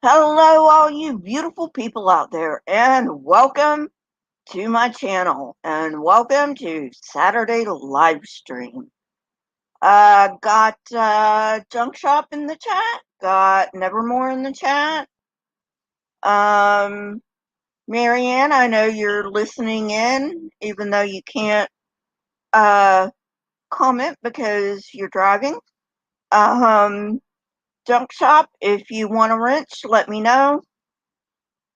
Hello, all you beautiful people out there, and welcome to my channel, and welcome to Saturday live stream. Got Junk Shop in the chat, got Nevermore in the chat. Marianne, I know you're listening in, even though you can't comment because you're driving. Junk Shop, if you want a wrench, let me know.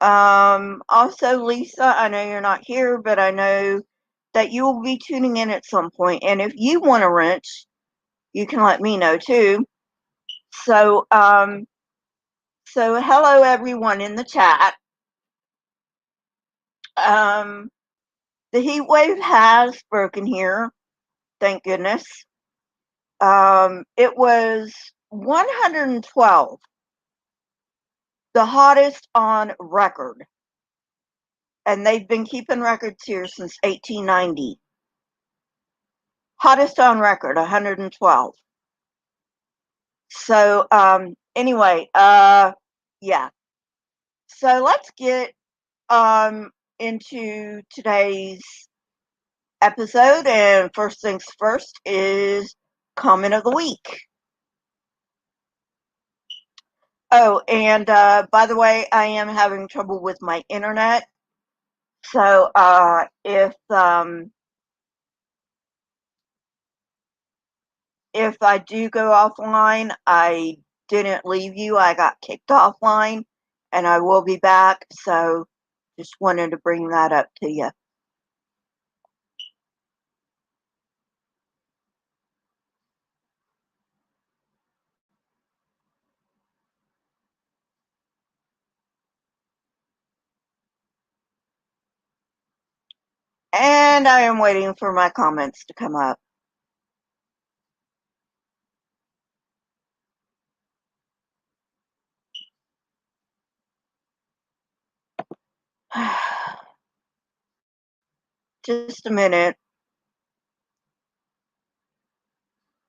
Also, Lisa, I know you're not here, but I know that you will be tuning in at some point. And if you want a wrench, you can let me know too. So, hello everyone in the chat. The heat wave has broken here, thank goodness. It was 112, the hottest on record. And they've been keeping records here since 1890. Hottest on record, 112. So, anyway, yeah. So let's get into today's episode, and first things first is comment of the week. Oh, and by the way, I am having trouble with my internet. So, if I do go offline, I didn't leave you. I got kicked offline, and I will be back. So, just wanted to bring that up to you. And I am waiting for my comments to come up. Just a minute.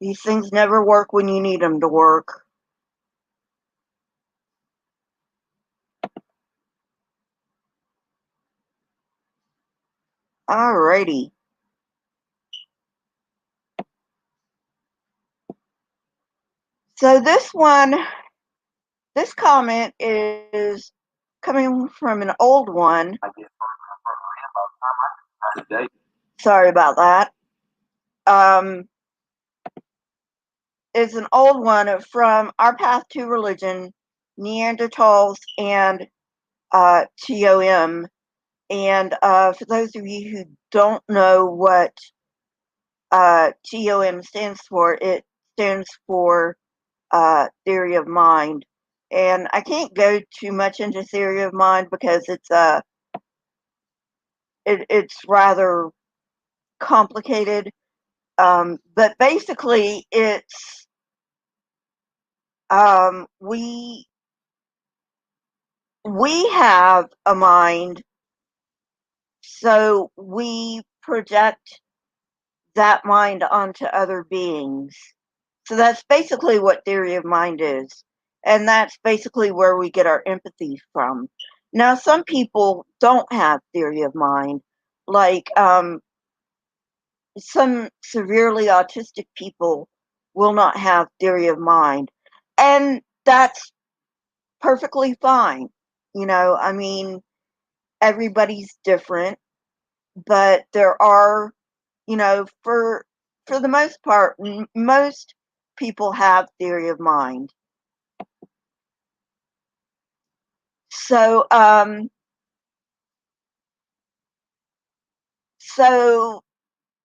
These things never work when you need them to work. Alrighty. So this comment is coming from an old one. Sorry about that. It's an old one from Our Path to Religion, Neanderthals, and TOM. And for those of you who don't know what TOM stands for, it stands for theory of mind. And I can't go too much into theory of mind because it's rather complicated. But basically, it's we have a mind, so we project that mind onto other beings. So that's basically what theory of mind is. And that's basically where we get our empathy from. Now, some people don't have theory of mind, like some severely autistic people will not have theory of mind. And that's perfectly fine. I mean, everybody's different, but there are, for the most part, most people have theory of mind. So,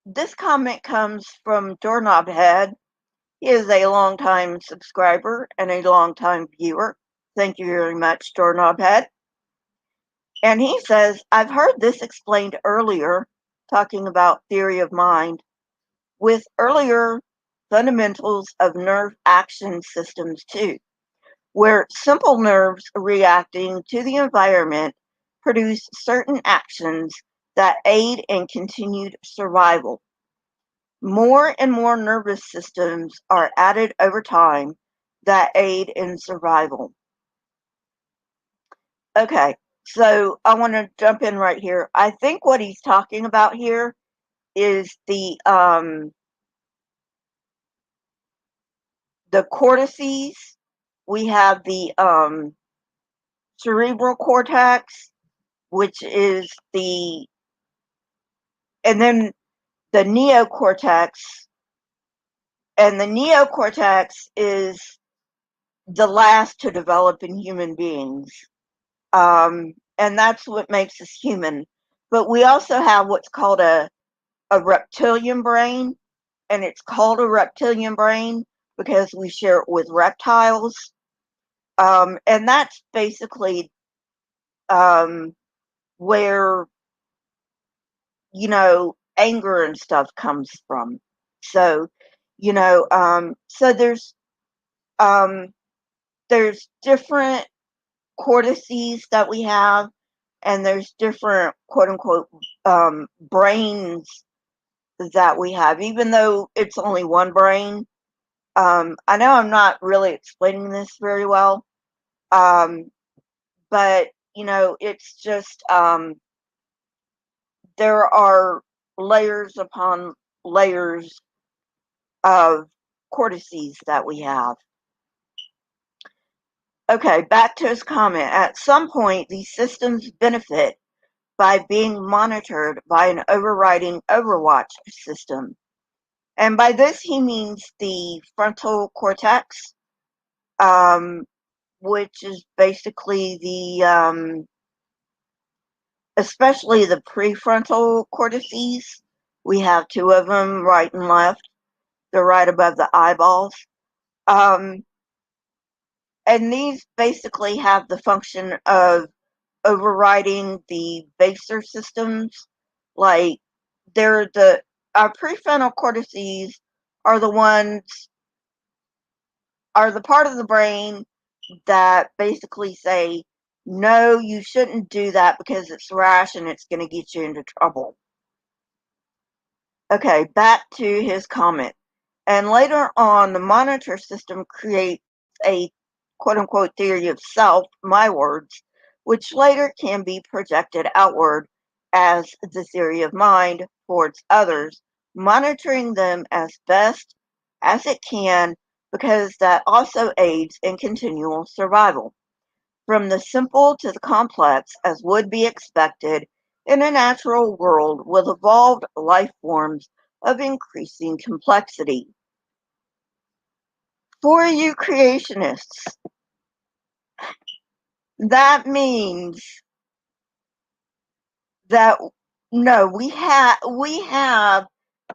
this comment comes from Doorknob Head. He is a longtime subscriber and a longtime viewer. Thank you very much, Doorknob Head. And he says, I've heard this explained earlier, talking about theory of mind, with earlier fundamentals of nerve action systems too, where simple nerves reacting to the environment produce certain actions that aid in continued survival. More and more nervous systems are added over time that aid in survival. Okay, so I want to jump in right here. I think what he's talking about here is the cortices. We have the cerebral cortex, which is and then the neocortex, and the neocortex is the last to develop in human beings. And that's what makes us human. But we also have what's called a reptilian brain, and it's called a reptilian brain because we share it with reptiles. And that's basically um, where, anger and stuff comes from. So, so um, there's different cortices that we have, and there's different quote unquote brains that we have, even though it's only one brain. I know I'm not really explaining this very well, um, but it's just there are layers upon layers of cortices that we have. Okay, back to his comment. At some point, these systems benefit by being monitored by an overriding overwatch system. And by this, he means the frontal cortex, um, which is basically especially the prefrontal cortices. We have two of them, right and left. They're right above the eyeballs. Um, and these basically have the function of overriding the baser systems. Like, they're our prefrontal cortices are the ones, are the part of the brain that basically say, no, you shouldn't do that because it's rash and it's going to get you into trouble. Okay, back to his comment. And later on, the monitor system creates a quote unquote theory of self, my words, which later can be projected outward as the theory of mind towards others, monitoring them as best as it can because that also aids in continual survival. From the simple to the complex, as would be expected in a natural world with evolved life forms of increasing complexity. For you creationists, that means that no, we have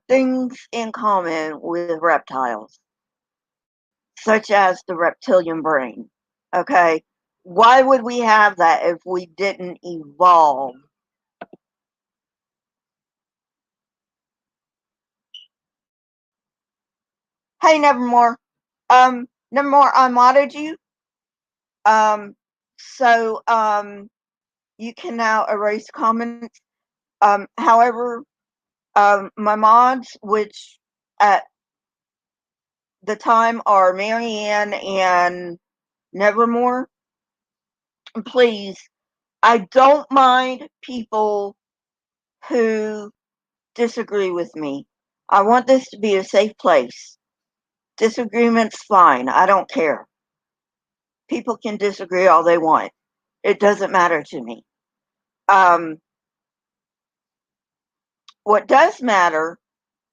things in common with reptiles, such as the reptilian brain. Okay? Why would we have that if we didn't evolve? Hey, Nevermore. Nevermore, I modded you. Um, so you can now erase comments. However, my mods, which at the time are Marianne and Nevermore, please, I don't mind people who disagree with me. I want this to be a safe place. Disagreement's fine. I don't care. People can disagree all they want. It doesn't matter to me. Um, what does matter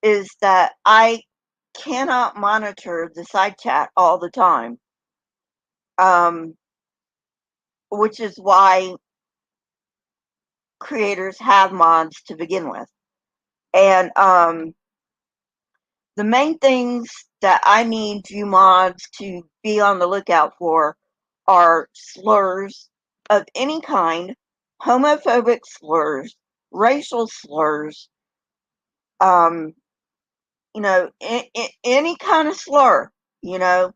is that I cannot monitor the side chat all the time, um, which is why creators have mods to begin with. And the main things that I need you mods to be on the lookout for are slurs of any kind, homophobic slurs, racial slurs, um, any kind of slur, you know,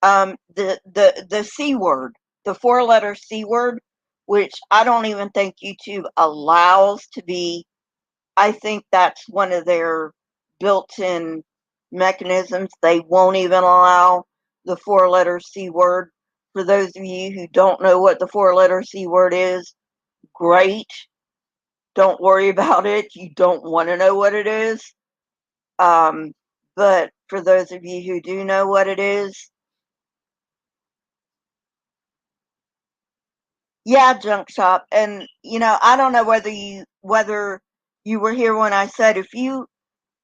the C word, the four-letter C word, which I don't even think YouTube allows to be. I think that's one of their built-in mechanisms. They won't even allow the four-letter C word. For those of you who don't know what the four-letter C word is, great. Don't worry about it. You don't want to know what it is. But for those of you who do know what it is, yeah, junk shop. And I don't know whether you were here when I said if you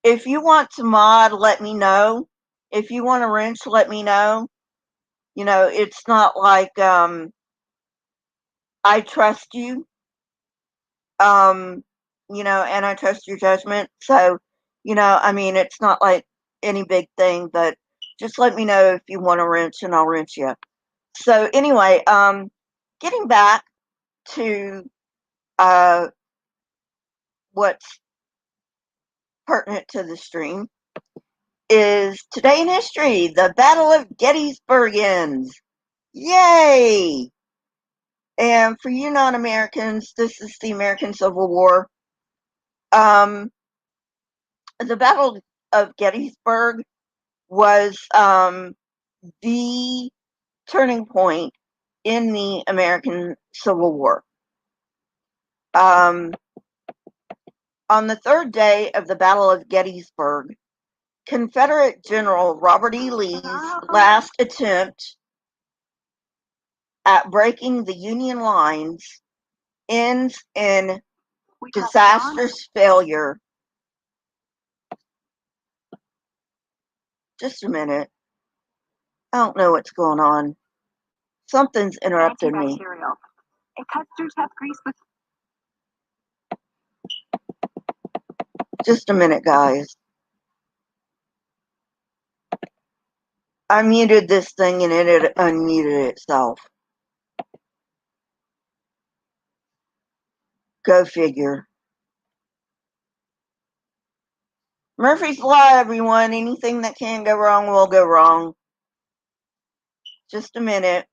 want to mod, let me know. If you want a wrench, let me know. It's not like I trust you. And I trust your judgment. So, I mean, it's not like any big thing, but just let me know if you want a wrench and I'll wrench you. So anyway, getting back to uh, what's pertinent to the stream is today in history, the Battle of Gettysburg ends. Yay! And for you non-Americans, this is the American Civil War. The Battle of Gettysburg was the turning point in the American Civil War. On the third day of the Battle of Gettysburg, Confederate General Robert E. Lee's last attempt at breaking the Union lines ends in disastrous failure. Just a minute. I don't know what's going on. Something's interrupted me. It cuts through tough grease with. Just a minute, guys. I muted this thing and it unmuted itself. Go figure. Murphy's Law, everyone. Anything that can go wrong will go wrong. Just a minute.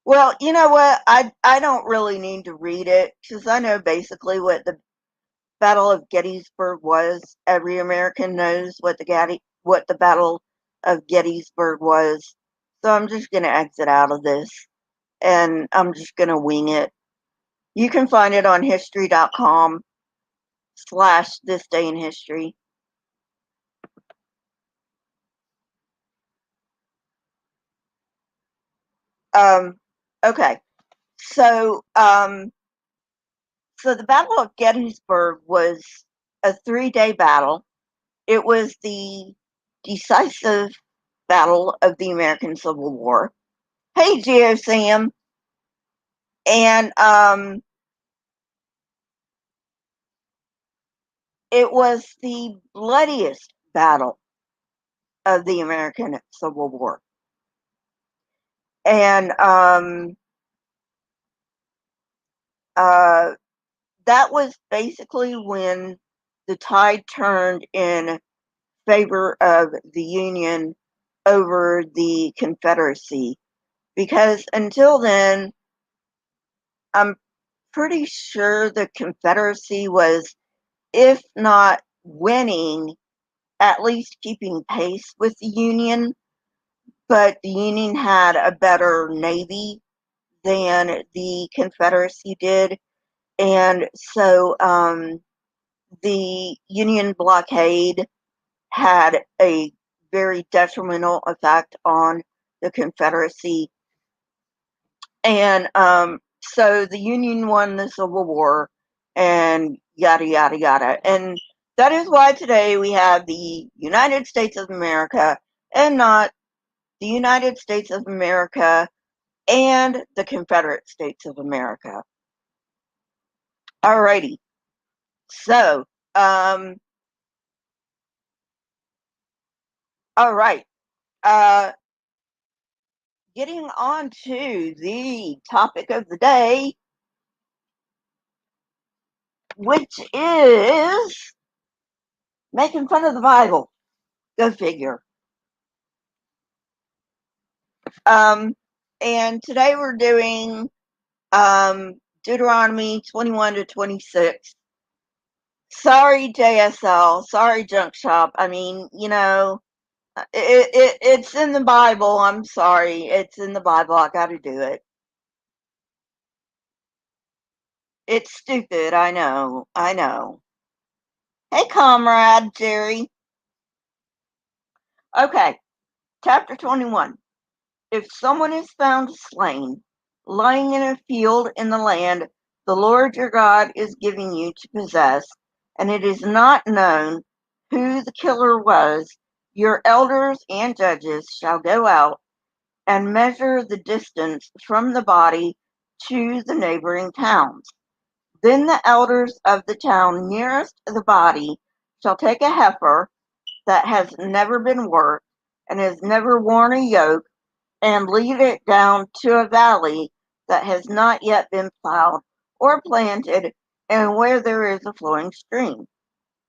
Well, you know what? I don't really need to read it because I know basically what the Battle of Gettysburg was. Every American knows what the Battle of Gettysburg was. So I'm just going to exit out of this and I'm just going to wing it. You can find it on history.com/thisdayinhistory. Okay. So the Battle of Gettysburg was a 3-day battle. It was the decisive battle of the American Civil War. Hey, Geo Sam. And it was the bloodiest battle of the American Civil War. And that was basically when the tide turned in favor of the Union over the Confederacy. Because until then, I'm pretty sure the Confederacy was, if not winning, at least keeping pace with the Union. But the Union had a better Navy than the Confederacy did. And so the Union blockade had a very detrimental effect on the Confederacy. And so the Union won the Civil War and yada, yada, yada. And that is why today we have the United States of America and not the United States of America and the Confederate States of America. Alrighty. So, all right. Getting on to the topic of the day, which is making fun of the Bible. Go figure. And today we're doing Deuteronomy 21 to 26. Sorry, JSL. Sorry, Junk Shop. I mean, It's in the Bible. I'm sorry. It's in the Bible. I got to do it. It's stupid. I know. I know. Hey, comrade Jerry. Okay. Chapter 21. If someone is found slain, lying in a field in the land the Lord your God is giving you to possess, and it is not known who the killer was, your elders and judges shall go out and measure the distance from the body to the neighboring towns. Then the elders of the town nearest the body shall take a heifer that has never been worked and has never worn a yoke, and lead it down to a valley that has not yet been plowed or planted, and where there is a flowing stream.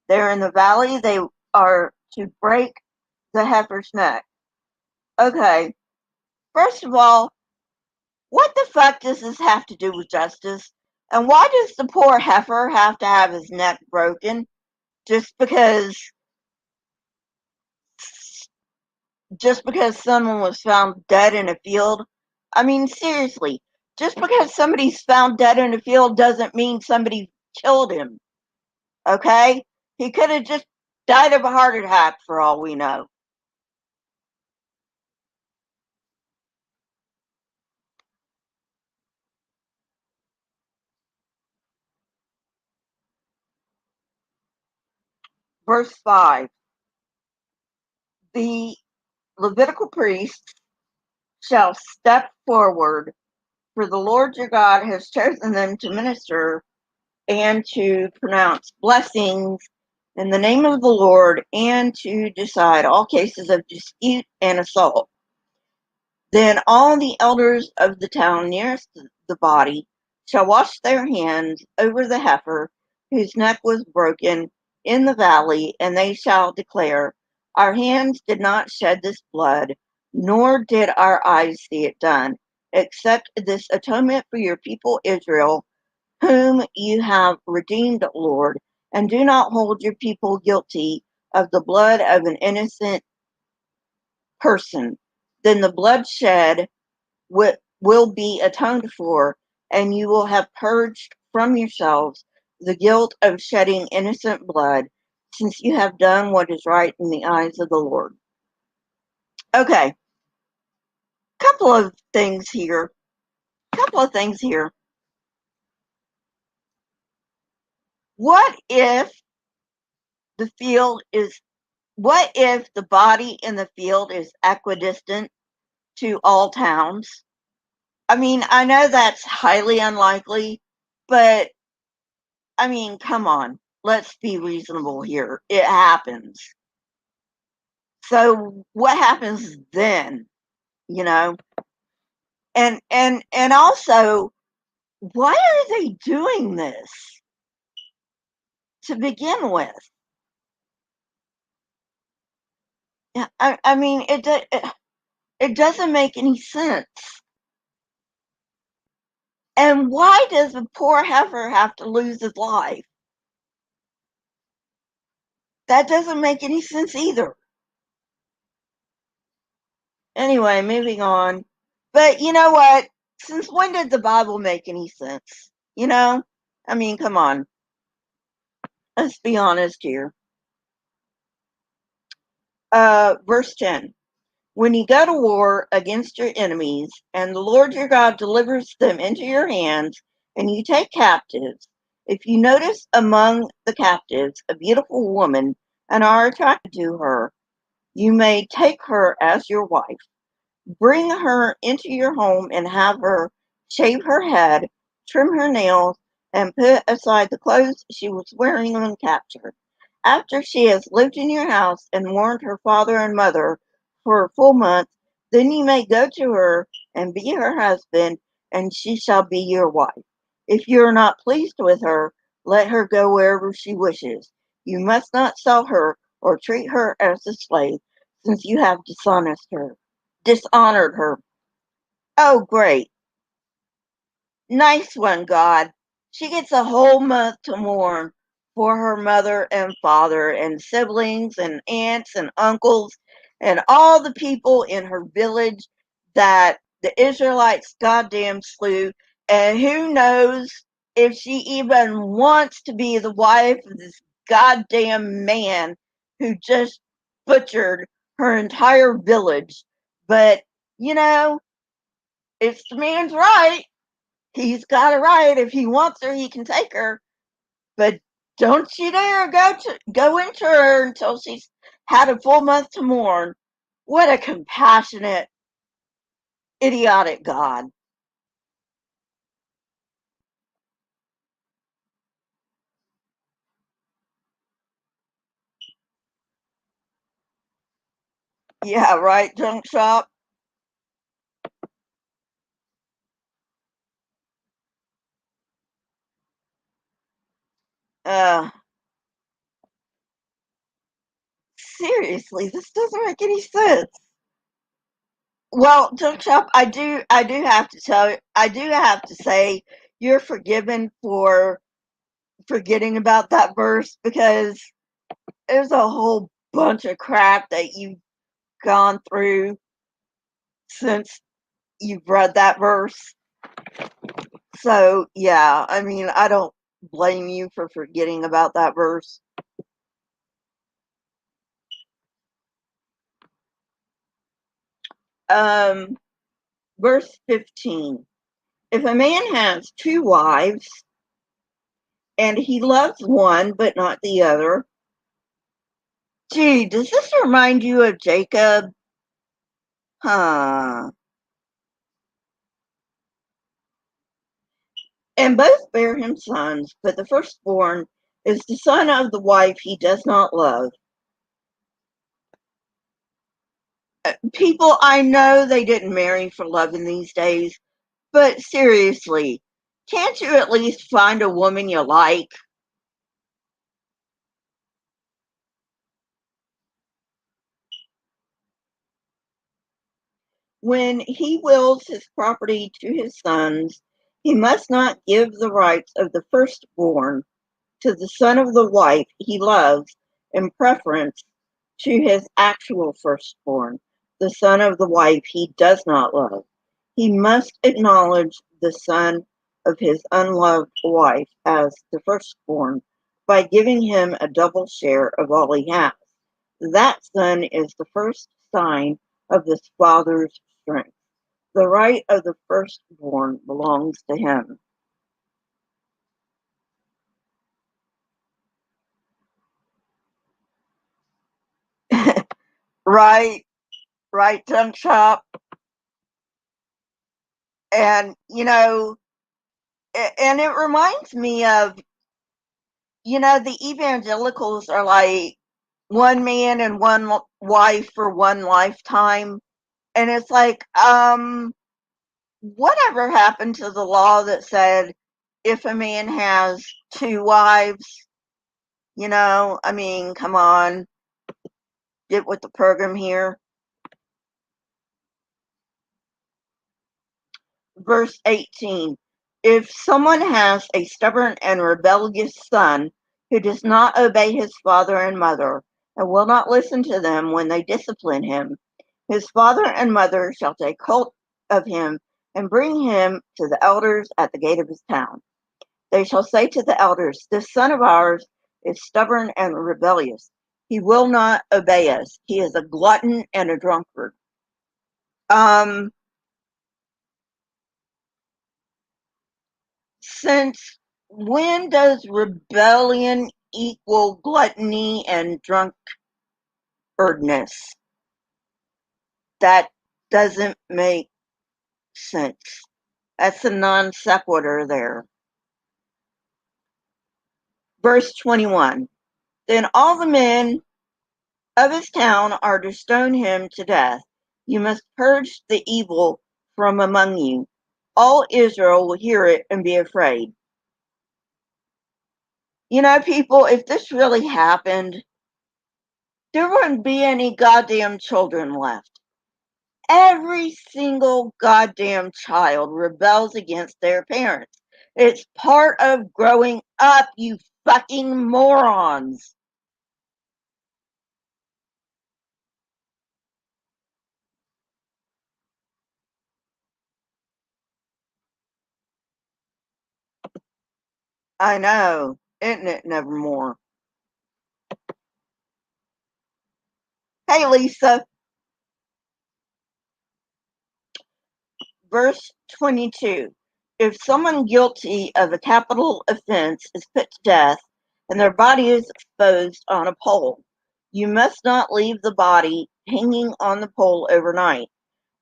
There in the valley they are to break the heifer's neck. Okay, first of all, what the fuck does this have to do with justice? And why does the poor heifer have to have his neck broken just because someone was found dead in a field? I mean, seriously, just because somebody's found dead in a field doesn't mean somebody killed him, okay? He could have just died of a heart attack for all we know. Verse 5. The Levitical priests shall step forward, for the Lord your God has chosen them to minister and to pronounce blessings in the name of the Lord, and to decide all cases of dispute and assault. Then all the elders of the town nearest the body shall wash their hands over the heifer whose neck was broken in the valley, and they shall declare, our hands did not shed this blood, nor did our eyes see it done, except this atonement for your people Israel, whom you have redeemed, Lord, and do not hold your people guilty of the blood of an innocent person. Then the bloodshed will be atoned for, and you will have purged from yourselves the guilt of shedding innocent blood, since you have done what is right in the eyes of the Lord. Okay, couple of things here. Couple of things here. What if the field is what if the body in the field is equidistant to all towns? I mean, I know that's highly unlikely, but I mean, come on. Let's be reasonable here. It happens. So what happens then, you know? And also, why are they doing this to begin with? Yeah, I mean, it doesn't make any sense. And why does the poor heifer have to lose his life? That doesn't make any sense either. Anyway, moving on. But you know what? Since when did the Bible make any sense? You know? I mean, come on. Let's be honest here. Verse 10. When you go to war against your enemies, and the Lord your God delivers them into your hands, and you take captives, if you notice among the captives a beautiful woman and are attracted to her, you may take her as your wife. Bring her into your home and have her shave her head, trim her nails, and put aside the clothes she was wearing when captured. After she has lived in your house and warned her father and mother for a full month, then you may go to her and be her husband, and she shall be your wife. If you are not pleased with her, let her go wherever she wishes. You must not sell her or treat her as a slave, since you have dishonored her. Oh, great. Nice one, God. She gets a whole month to mourn for her mother and father and siblings and aunts and uncles and all the people in her village that the Israelites goddamn slew. And who knows if she even wants to be the wife of this goddamn man who just butchered her entire village. But, you know, it's the man's right. He's got a right. If he wants her, he can take her. But don't you dare go into her until she's had a full month to mourn. What a compassionate, idiotic God. Yeah, right, junk shop. Uh, seriously, this doesn't make any sense. Well, junk shop, I do have to tell you, I do have to say, you're forgiven for forgetting about that verse because there's a whole bunch of crap that you've gone through since you've read that verse. So, yeah, I mean, I don't blame you for forgetting about that verse. Um, verse 15. If a man has two wives and he loves one but not the other, gee, does this remind you of Jacob? Huh. And both bear him sons, but the firstborn is the son of the wife he does not love. People, I know they didn't marry for love in these days, but seriously, can't you at least find a woman you like? When he wills his property to his sons, he must not give the rights of the firstborn to the son of the wife he loves in preference to his actual firstborn, the son of the wife he does not love. He must acknowledge the son of his unloved wife as the firstborn by giving him a double share of all he has. That son is the first sign of this father's strength. The right of the firstborn belongs to him. Right, right, junk shop. And, and it reminds me of, the evangelicals are like one man and one wife for one lifetime. And it's like, whatever happened to the law that said if a man has two wives, I mean, come on, get with the program here. Verse 18. If someone has a stubborn and rebellious son who does not obey his father and mother and will not listen to them when they discipline him, his father and mother shall take hold of him and bring him to the elders at the gate of his town. They shall say to the elders, this son of ours is stubborn and rebellious. He will not obey us. He is a glutton and a drunkard. Um, since when does rebellion equal gluttony and drunkardness? That doesn't make sense. That's a non sequitur there. Verse 21. Then all the men of his town are to stone him to death. You must purge the evil from among you. All Israel will hear it and be afraid. People, if this really happened, there wouldn't be any goddamn children left. Every single goddamn child rebels against their parents. It's part of growing up, you fucking morons. I know, isn't it nevermore? Hey, Lisa. Verse 22. If someone guilty of a capital offense is put to death and their body is exposed on a pole, you must not leave the body hanging on the pole overnight.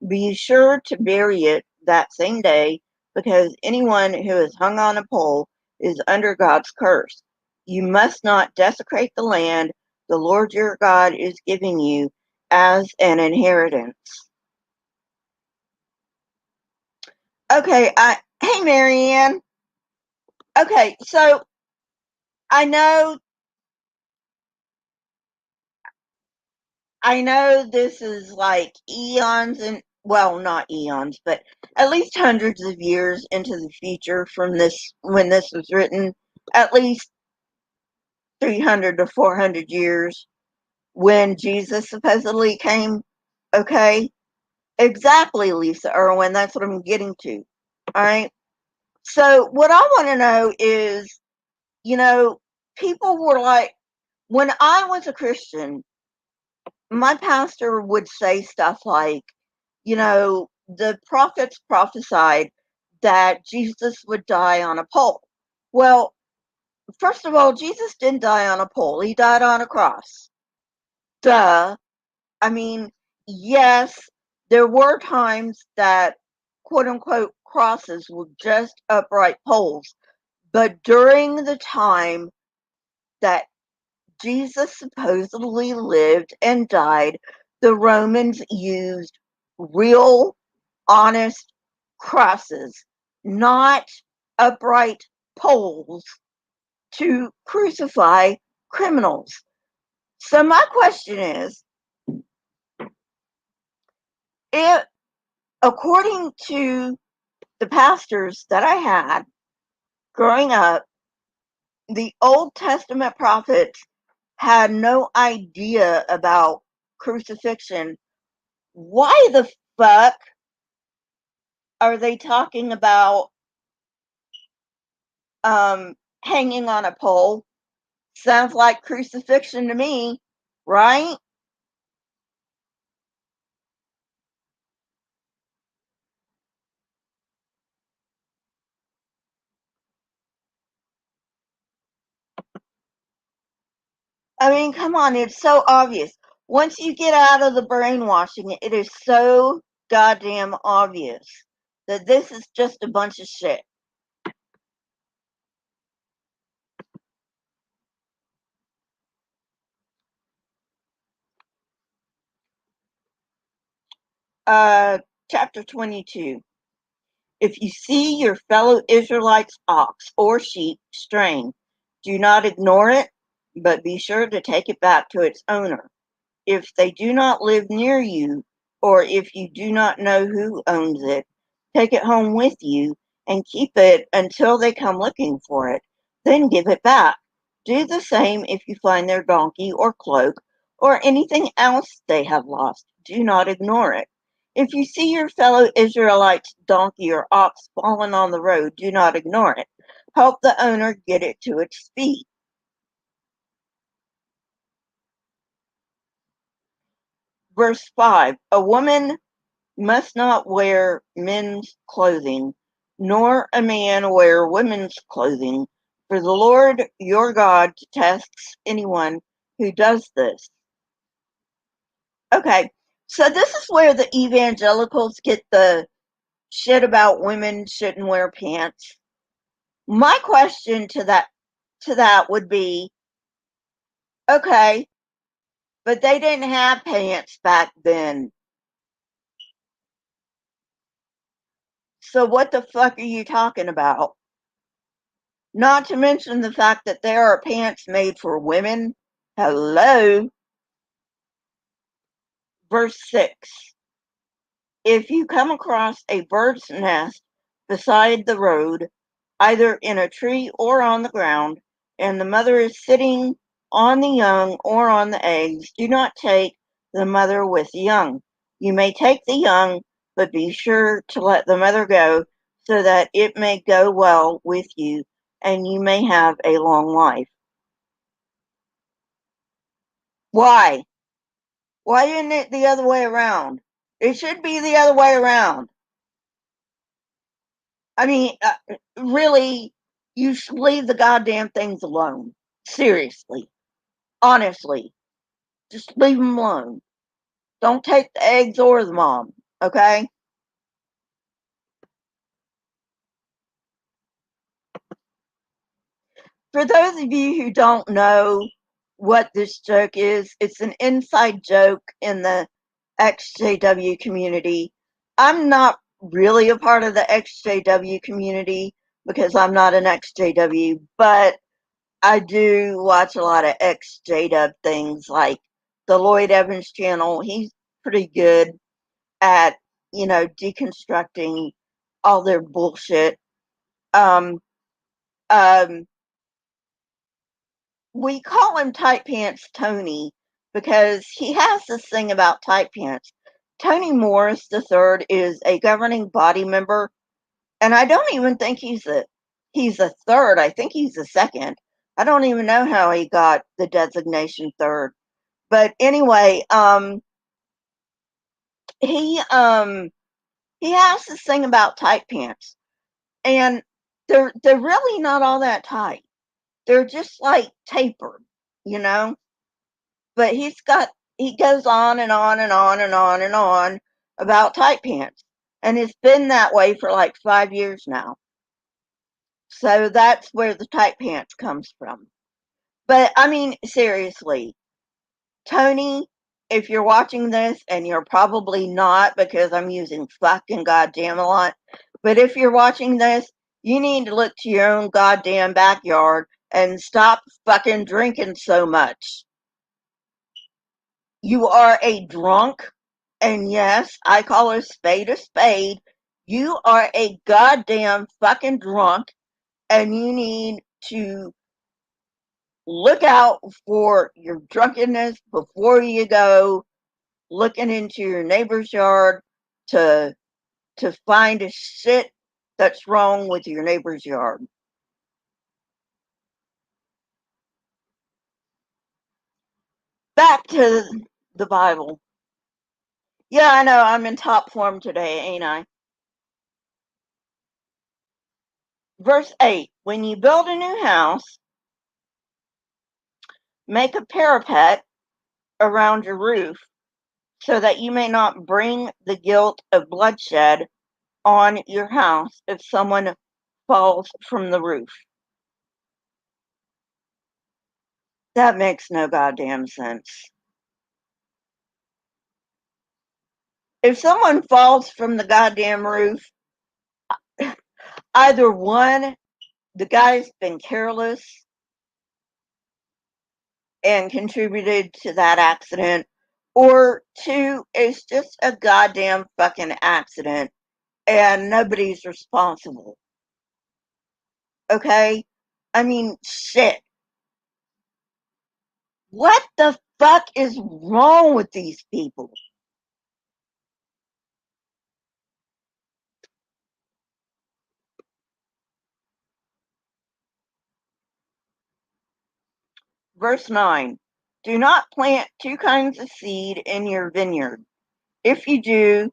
Be sure to bury it that same day, because anyone who is hung on a pole is under God's curse. You must not desecrate the land the Lord your God is giving you as an inheritance. Okay, hey Marianne. Okay, so I know this is like eons and, well, not eons, but at least hundreds of years into the future from this, when this was written, at least 300 to 400 years when Jesus supposedly came. Okay, exactly, Lisa Irwin, that's what I'm getting to. All right. So what I want to know is, people were like, when I was a Christian, my pastor would say stuff like, the prophets prophesied that Jesus would die on a pole. Well, first of all, Jesus didn't die on a pole, he died on a cross. Duh. I mean, yes, there were times that quote unquote crosses were just upright poles, but during the time that Jesus supposedly lived and died, the Romans used real, honest crosses, not upright poles, to crucify criminals. So my question is, if, according to the pastors that I had growing up, the Old Testament prophets had no idea about crucifixion, why the fuck are they talking about hanging on a pole? Sounds like crucifixion to me, right? I mean, come on, it's so obvious. Once you get out of the brainwashing, it is so goddamn obvious that this is just a bunch of shit. Uh, Chapter 22. If you see your fellow Israelite's ox or sheep straying, do not ignore it, but be sure to take it back to its owner. If they do not live near you, or if you do not know who owns it, take it home with you and keep it until they come looking for it. Then give it back. Do the same if you find their donkey or cloak or anything else they have lost. Do not ignore it. If you see your fellow Israelite's donkey or ox fallen on the road, do not ignore it. Help the owner get it to its feet. Verse 5. A woman must not wear men's clothing, nor a man wear women's clothing, for the Lord your God detests anyone who does this. Okay, so this is where the evangelicals get the shit about women shouldn't wear pants. My question to that would be, okay, but they didn't have pants back then. So what the fuck are you talking about? Not to mention the fact that there are pants made for women. Hello. Verse 6. If you come across a bird's nest beside the road, either in a tree or on the ground, and the mother is sitting on the young or on the eggs, do not take the mother with the young. You may take the young, but be sure to let the mother go, so that it may go well with you and you may have a long life. Why? Why isn't it the other way around? It should be the other way around. I mean, really, you should leave the goddamn things alone. Seriously. Honestly. Just leave them alone. Don't take the eggs or the mom, okay? For those of you who don't know what this joke is, it's an inside joke in the XJW community. I'm not really a part of the XJW community because I'm not an XJW, but I do watch a lot of XJW things like the Lloyd Evans channel. He's pretty good at, deconstructing all their bullshit. Um, um, we call him Tight Pants Tony because he has this thing about tight pants. Tony Morris III is a governing body member, and I don't even think he's a third. I think he's a second. I don't even know how he got the designation third. But anyway, he um he has this thing about tight pants, and they're really not all that tight. They're just like tapered, you know. But he goes on and on and on and on and on about tight pants, and it's been that way for like 5 years now. So that's where the tight pants comes from. But I mean, seriously, Tony, if you're watching this, and you're probably not because I'm using fucking goddamn a lot, but if you're watching this, you need to look to your own goddamn backyard and stop fucking drinking so much. You are a drunk, and yes, I call a spade a spade. You are a goddamn fucking drunk, and you need to look out for your drunkenness before you go looking into your neighbor's yard to find a shit that's wrong with your neighbor's yard. Back to the Bible. Yeah, I know I'm in top form today, ain't I? Verse 8, when you build a new house, make a parapet around your roof so that you may not bring the guilt of bloodshed on your house if someone falls from the roof. That makes no goddamn sense. If someone falls from the goddamn roof, either one, the guy's been careless and contributed to that accident, or two, it's just a goddamn fucking accident and nobody's responsible. Okay? I mean, shit. What the fuck is wrong with these people? Verse 9, do not plant two kinds of seed in your vineyard. If you do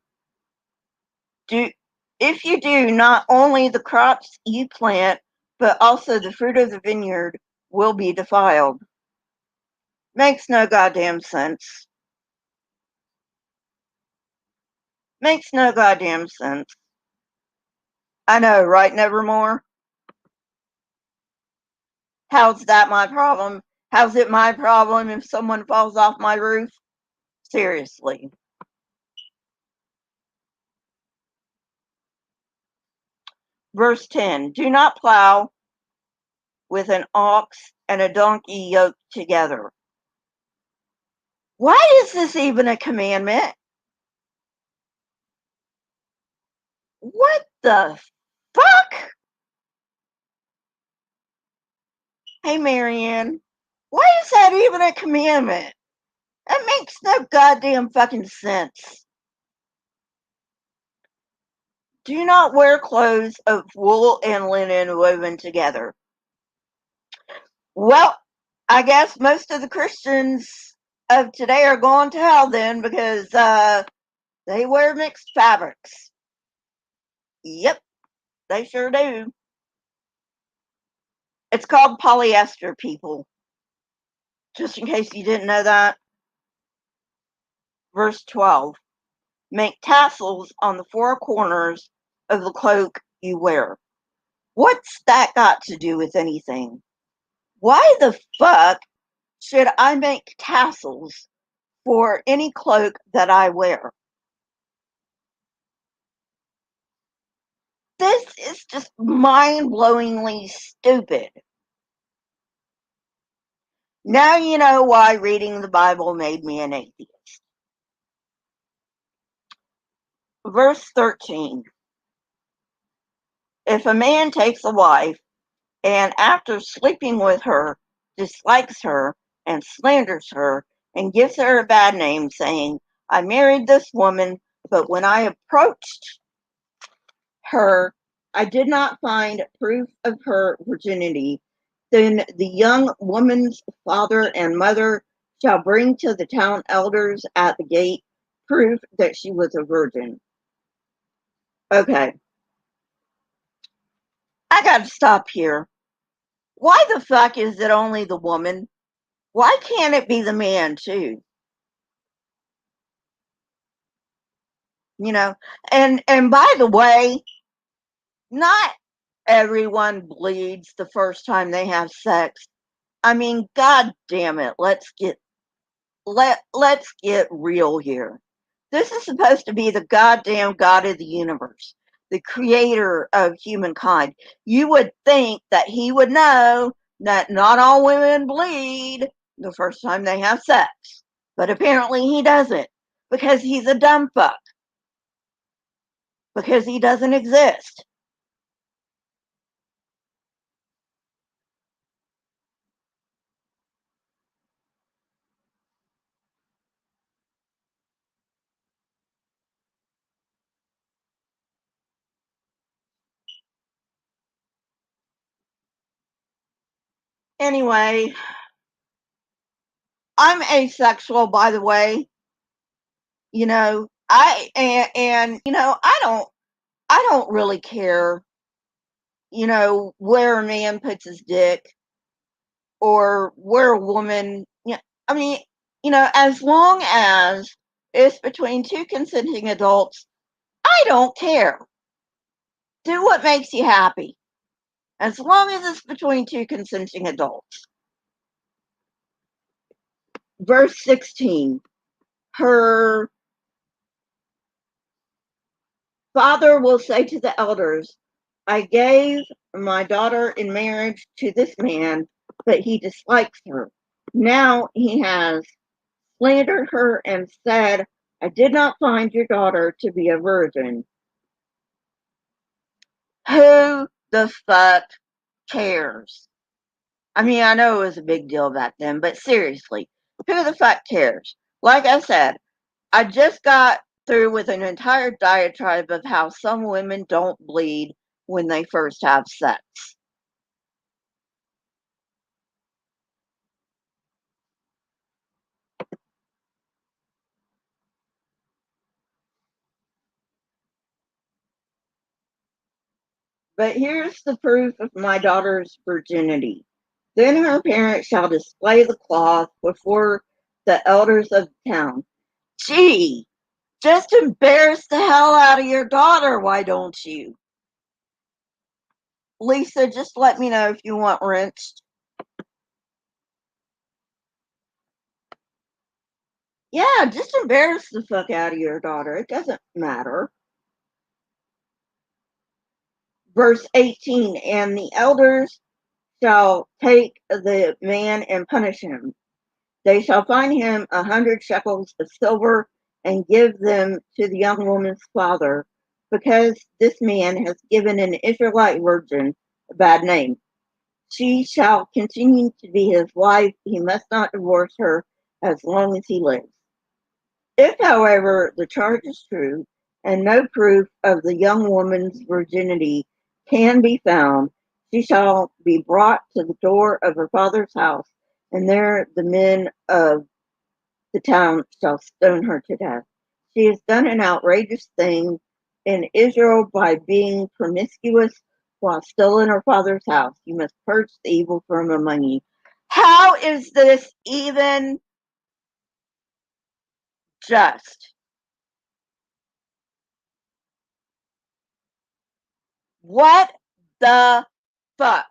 if you do, not only the crops you plant, but also the fruit of the vineyard will be defiled. Makes no goddamn sense. Makes no goddamn sense. I know, right, Nevermore? How's that my problem? How's it my problem if someone falls off my roof? Seriously. Verse 10, do not plow with an ox and a donkey yoked together. Why is this even a commandment? What the fuck? Hey, Marianne, why is that even a commandment? That makes no goddamn fucking sense. Do not wear clothes of wool and linen woven together. Well, I guess most of the Christians of today are going to hell then because they wear mixed fabrics. Yep, they sure do. It's called polyester, people. Just in case you didn't know that. Verse 12. Make tassels on the four corners of the cloak you wear. What's that got to do with anything? Why the fuck should I make tassels for any cloak that I wear? This is just mind-blowingly stupid. Now you know why reading the Bible made me an atheist. Verse 13. If a man takes a wife and after sleeping with her dislikes her and slanders her and gives her a bad name, saying, I married this woman, but when I approached her, I did not find proof of her virginity, then the young woman's father and mother shall bring to the town elders at the gate proof that she was a virgin. Okay, I got to stop here. Why the fuck is it only the woman? Why can't it be the man too? You know, and by the way, not everyone bleeds the first time they have sex. I mean, god damn it, let's get real here. This is supposed to be the goddamn God of the universe, the creator of humankind. You would think that he would know that not all women bleed the first time they have sex. But apparently he doesn't because he's a dumb fuck, because he doesn't exist. Anyway, I'm asexual, by the way. I don't really care, where a man puts his dick or where a woman, I mean, as long as it's between two consenting adults, I don't care. Do what makes you happy, as long as it's between two consenting adults. Verse 16. Her father will say to the elders, I gave my daughter in marriage to this man, but he dislikes her. Now he has slandered her and said, I did not find your daughter to be a virgin. Who the fuck cares? I mean, I know it was a big deal back then, but seriously, who the fuck cares? Like I said, I just got through with an entire diatribe of how some women don't bleed when they first have sex. But here's the proof of my daughter's virginity. Then her parents shall display the cloth before the elders of the town. Gee, just embarrass the hell out of your daughter, why don't you? Lisa, just let me know if you want rinsed. Yeah, just embarrass the fuck out of your daughter. It doesn't matter. Verse 18, and the elders shall take the man and punish him. They shall fine him 100 shekels of silver and give them to the young woman's father, because this man has given an Israelite virgin a bad name. She shall continue to be his wife. He must not divorce her as long as he lives. If, however, the charge is true and no proof of the young woman's virginity can be found, She shall be brought to the door of her father's house, and there the men of the town shall stone her to death. She has done an outrageous thing in Israel by being promiscuous while still in her father's house. You must purge the evil from among you. How is this even just? What the fuck?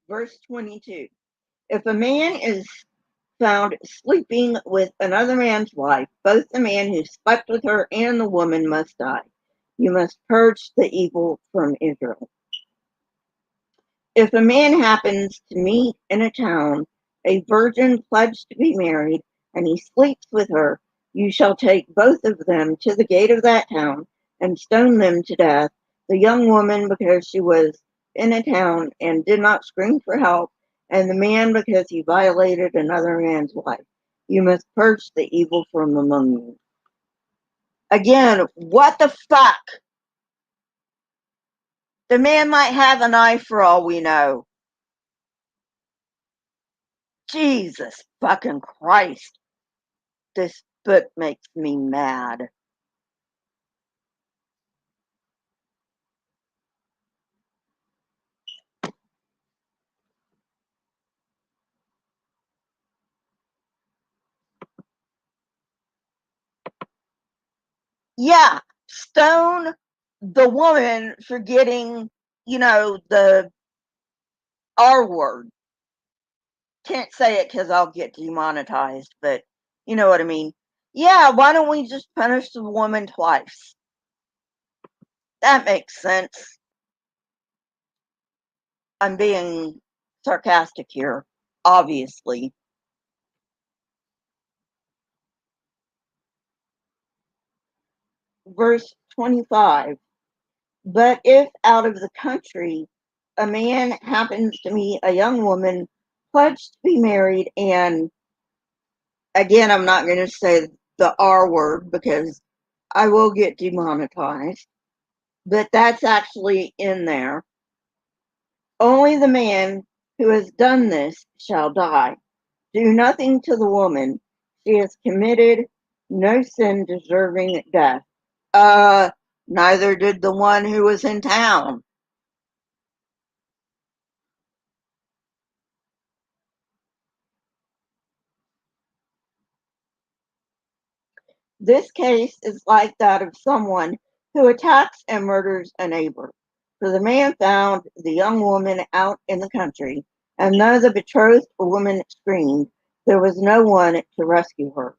Verse 22. If a man is found sleeping with another man's wife, both the man who slept with her and the woman must die. You must purge the evil from Israel. If a man happens to meet in a town a virgin pledged to be married, and he sleeps with her, you shall take both of them to the gate of that town and stone them to death, the young woman because she was in a town and did not scream for help, and the man because he violated another man's wife. You must purge the evil from among you. Again, what the fuck? The man might have a knife for all we know. Jesus fucking Christ. This book makes me mad. Yeah, stone the woman for getting, the R word. Can't say it because I'll get demonetized, but you know what I mean. Yeah, why don't we just punish the woman twice? That makes sense. I'm being sarcastic here, obviously. Verse 25. But if out of the country a man happens to meet a young woman pledged to be married, and again, I'm not going to say the R word because I will get demonetized, but that's actually in there. Only the man who has done this shall die. Do nothing to the woman. She has committed no sin deserving death. Uh, Neither did the one who was in town. This case is like that of someone who attacks and murders a neighbor. For the man found the young woman out in the country, and though the betrothed woman screamed, there was no one to rescue her.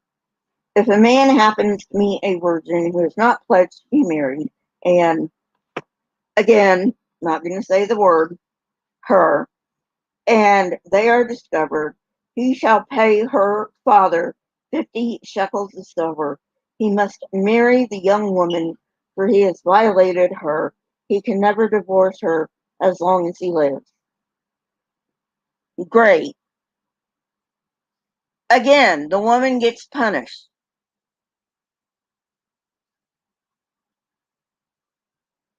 If a man happens to meet a virgin who is not pledged to be married, and again, not going to say the word, her, and they are discovered, he shall pay her father 50 shekels of silver. He must marry the young woman, for he has violated her. He can never divorce her as long as he lives. Great. Again, the woman gets punished.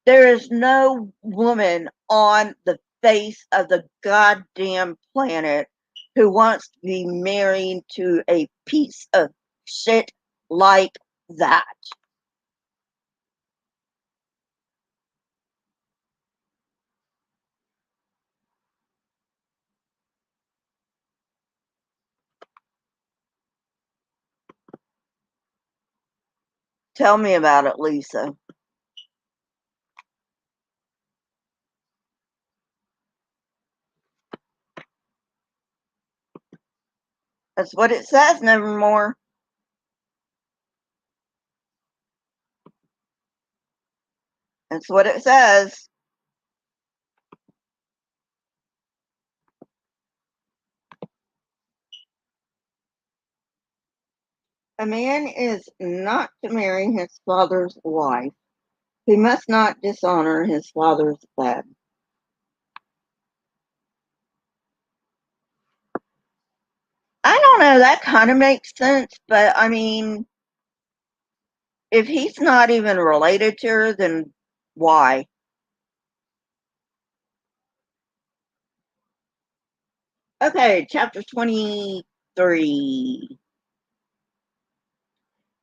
There is no woman on the face of the goddamn planet who wants to be married to a piece of shit like that. Tell me about it, Lisa. That's what it says, Nevermore. That's what it says. A man is not to marry his father's wife. He must not dishonor his father's bed. don't know, that kind of makes sense, but I mean, if he's not even related to her, then why? Okay, chapter 23.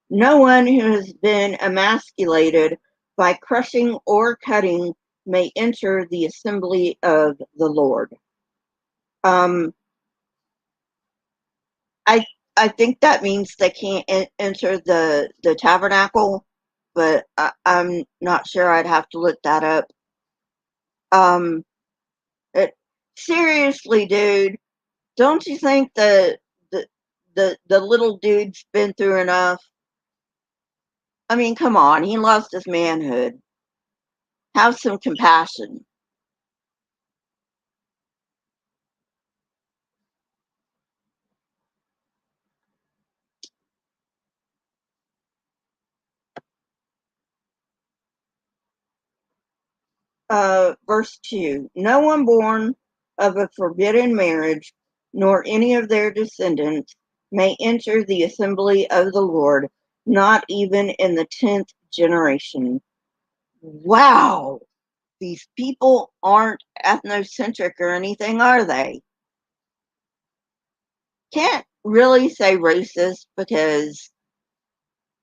No one who has been emasculated by crushing or cutting may enter the assembly of the Lord. Um, I I think that means they can't enter the tabernacle, but I'm not sure. I'd have to look that up. Um, it, seriously, dude, don't you think the the little dude's been through enough? I mean, come on, he lost his manhood. Have some compassion. Verse 2. No one born of a forbidden marriage, nor any of their descendants, may enter the assembly of the Lord, not even in the 10th generation. Wow! These people aren't ethnocentric or anything, are they? Can't really say racist because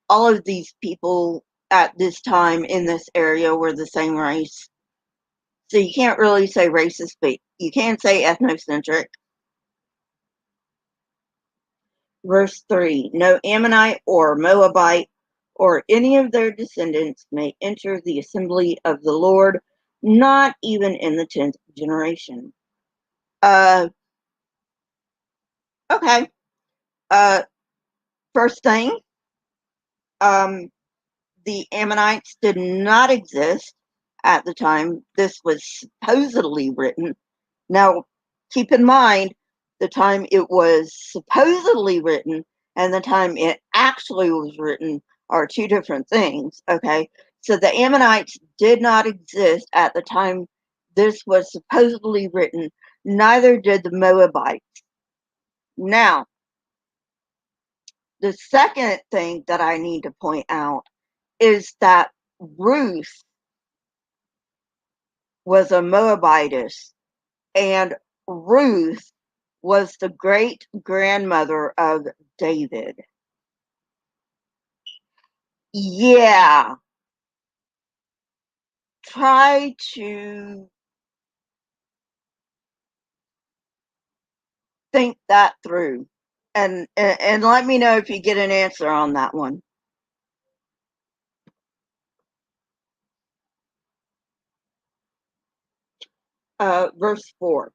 all of these people at this time in this area were the same race. So you can't really say racist, but you can say ethnocentric. Verse 3. No Ammonite or Moabite or any of their descendants may enter the assembly of the Lord, not even in the 10th generation. Uh, okay. Uh, First thing, um, the Ammonites did not exist at the time this was supposedly written. Now, keep in mind the time it was supposedly written and the time it actually was written are two different things. Okay. So the Ammonites did not exist at the time this was supposedly written, neither did the Moabites. Now, the second thing that I need to point out is that Ruth was a Moabitess, and Ruth was the great grandmother of David. Yeah, try to think that through and let me know if you get an answer on that one. Verse 4.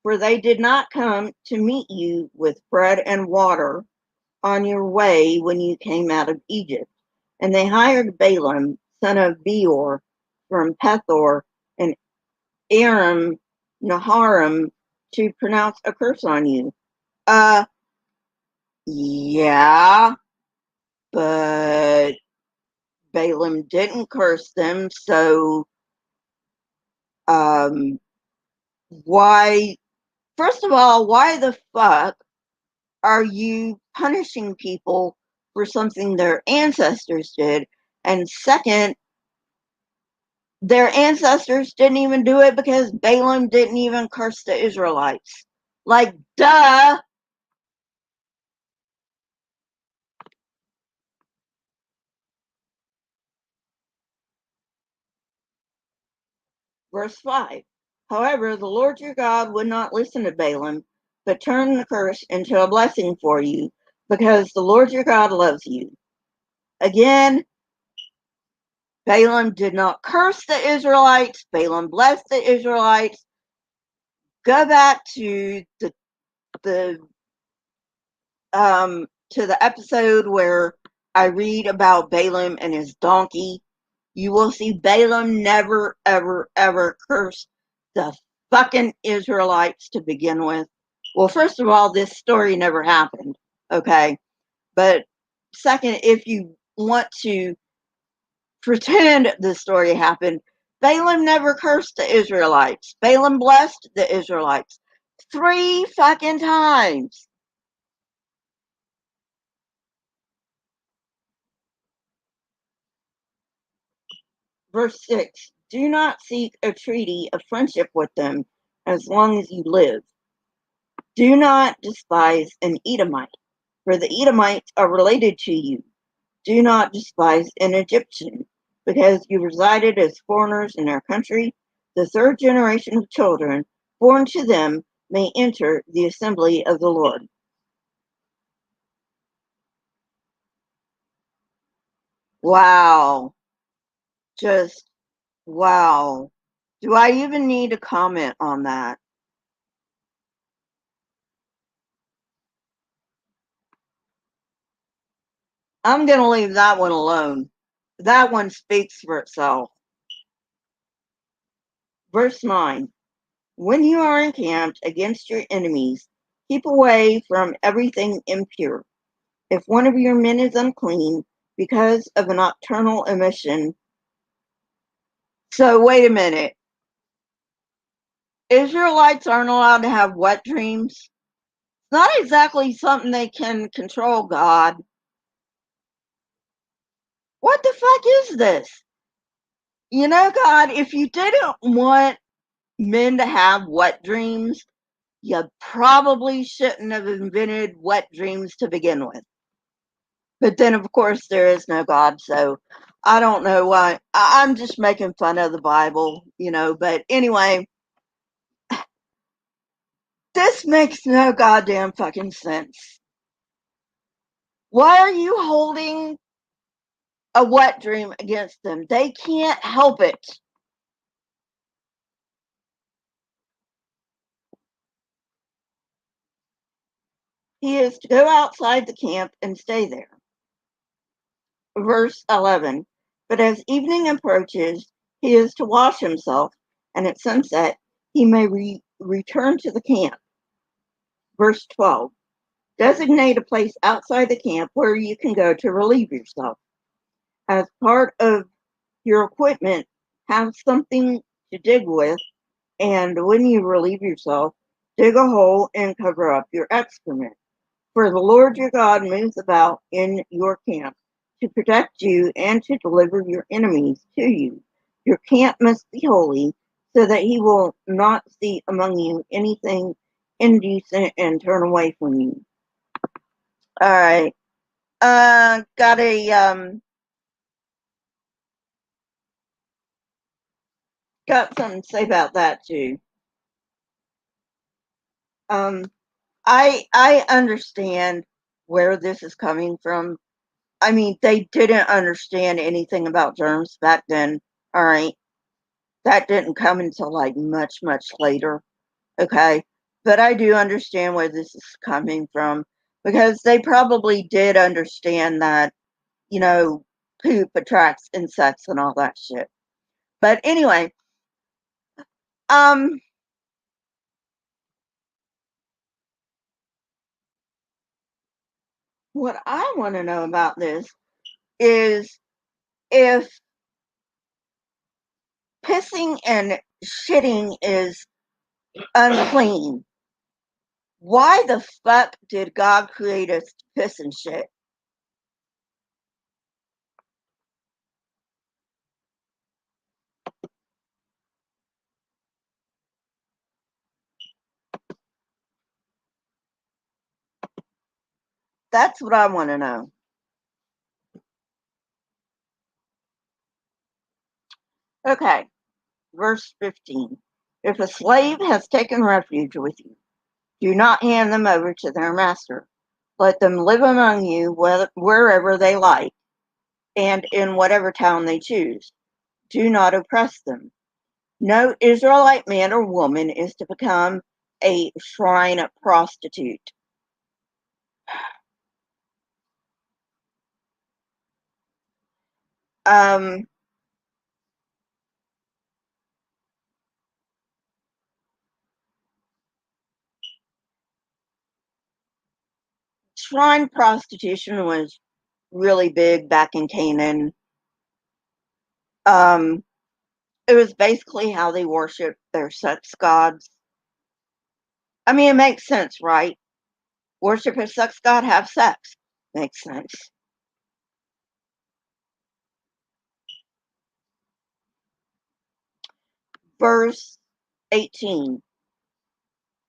For they did not come to meet you with bread and water on your way when you came out of Egypt. And they hired Balaam, son of Beor, from Pethor and Aram Naharim to pronounce a curse on you. Uh, yeah, but Balaam didn't curse them, so um, why? First of all, why the fuck are you punishing people for something their ancestors did? And second, their ancestors didn't even do it because Balaam didn't even curse the Israelites. Like, duh. Verse 5. However, the Lord your God would not listen to Balaam, but turned the curse into a blessing for you, because the Lord your God loves you. Again, Balaam did not curse the Israelites. Balaam blessed the Israelites. Go back the to the episode where I read about Balaam and his donkey. You will see Balaam never, ever, ever cursed the fucking Israelites to begin with. Well, first of all, this story never happened, okay? But second, if you want to pretend the story happened, Balaam never cursed the Israelites. Balaam blessed the Israelites 3 fucking times. Verse 6, do not seek a treaty of friendship with them as long as you live. Do not despise an Edomite, for the Edomites are related to you. Do not despise an Egyptian, because you resided as foreigners in their country. The third generation of children born to them may enter the assembly of the Lord. Wow. Just wow. Do I even need to comment on that? I'm going to leave that one alone. That one speaks for itself. Verse 9, when you are encamped against your enemies, keep away from everything impure. If one of your men is unclean because of a nocturnal emission. So, wait a minute. Israelites aren't allowed to have wet dreams? It's not exactly something they can control, God. What the fuck is this? You know, God, if you didn't want men to have wet dreams, you probably shouldn't have invented wet dreams to begin with. But then, of course, there is no God, so I don't know why. I'm just making fun of the Bible, But anyway, this makes no goddamn fucking sense. Why are you holding a wet dream against them? They can't help it. He is to go outside the camp and stay there. Verse 11, but as evening approaches, he is to wash himself, and at sunset he may return to the camp. Verse 12, designate a place outside the camp where you can go to relieve yourself. As part of your equipment, have something to dig with, and when you relieve yourself, dig a hole and cover up your excrement. For the Lord your God moves about in your camp to protect you and to deliver your enemies to you. Your camp must be holy, so that he will not see among you anything indecent and turn away from you. All right. Got a got something to say about that too. Um, I understand where this is coming from. I mean, they didn't understand anything about germs back then. All right. That didn't come until like much, much later. Okay. But I do understand where this is coming from because they probably did understand that, you know, poop attracts insects and all that shit. But anyway, um, what I want to know about this is if pissing and shitting is unclean, why the fuck did God create us to piss and shit? That's what I want to know. Okay, verse 15. If a slave has taken refuge with you, do not hand them over to their master. Let them live among you wherever they like and in whatever town they choose. Do not oppress them. No Israelite man or woman is to become a shrine prostitute. Um, Shrine prostitution was really big back in Canaan. Um, it was basically how they worshiped their sex gods. I mean, it makes sense, right? Worship a sex god, have sex. Makes sense. Verse 18.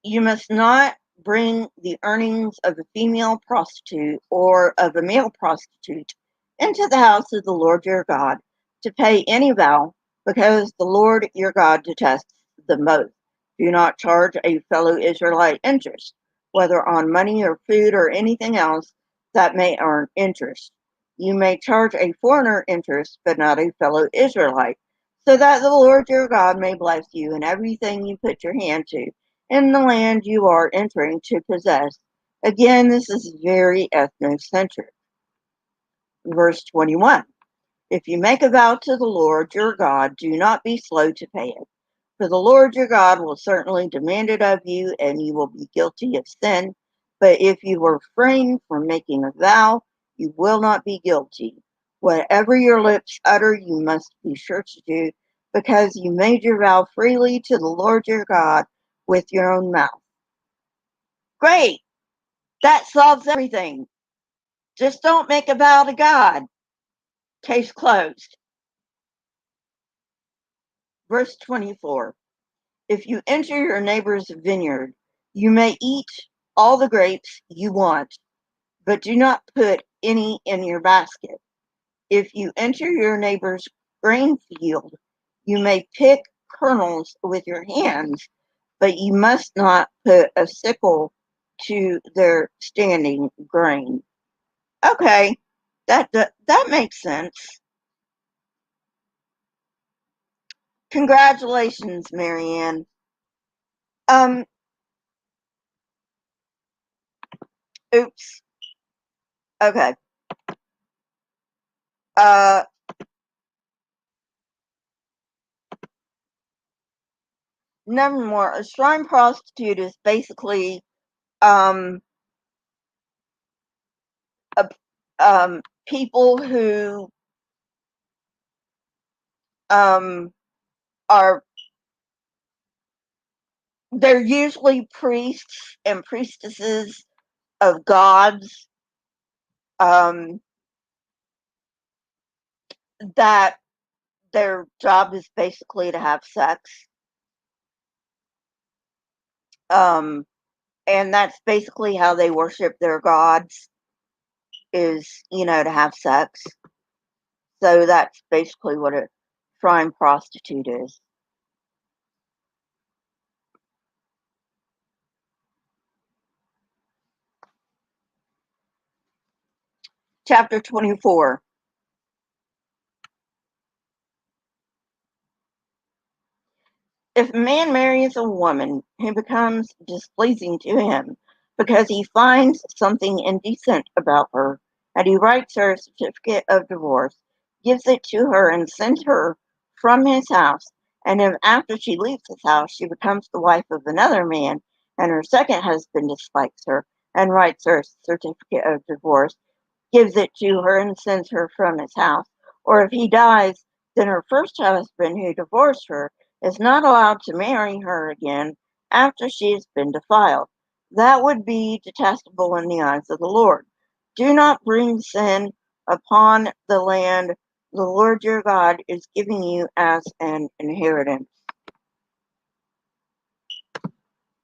You must not bring the earnings of a female prostitute or of a male prostitute into the house of the Lord your God to pay any vow, because the Lord your God detests them both. Do not charge a fellow Israelite interest, whether on money or food or anything else that may earn interest. You may charge a foreigner interest, but not a fellow Israelite, so that the Lord your God may bless you in everything you put your hand to in the land you are entering to possess. Again, this is very ethnocentric. Verse 21. If you make a vow to the Lord your God, do not be slow to pay it. For the Lord your God will certainly demand it of you, and you will be guilty of sin. But if you refrain from making a vow, you will not be guilty. Whatever your lips utter, you must be sure to do, because you made your vow freely to the Lord your God with your own mouth. Great! That solves everything. Just don't make a vow to God. Case closed. Verse 24. If you enter your neighbor's vineyard, you may eat all the grapes you want, but do not put any in your basket. If you enter your neighbor's grain field, you may pick kernels with your hands, but you must not put a sickle to their standing grain. Okay, that makes sense. Congratulations, Marianne. Um, oops. Okay. Uh, Nevermore. A shrine prostitute is basically um a, people who um are they're usually priests and priestesses of gods um that their job is basically to have sex. Um and that's basically how they worship their gods, is, to have sex. So that's basically what a shrine prostitute is. Chapter 24. If a man marries a woman who becomes displeasing to him because he finds something indecent about her, and he writes her a certificate of divorce, gives it to her, and sends her from his house, and if after she leaves his house she becomes the wife of another man, and her second husband dislikes her, and writes her a certificate of divorce, gives it to her, and sends her from his house. Or if he dies, then her first husband, who divorced her, is not allowed to marry her again after she has been defiled. That would be detestable in the eyes of the Lord. Do not bring sin upon the land the Lord your God is giving you as an inheritance.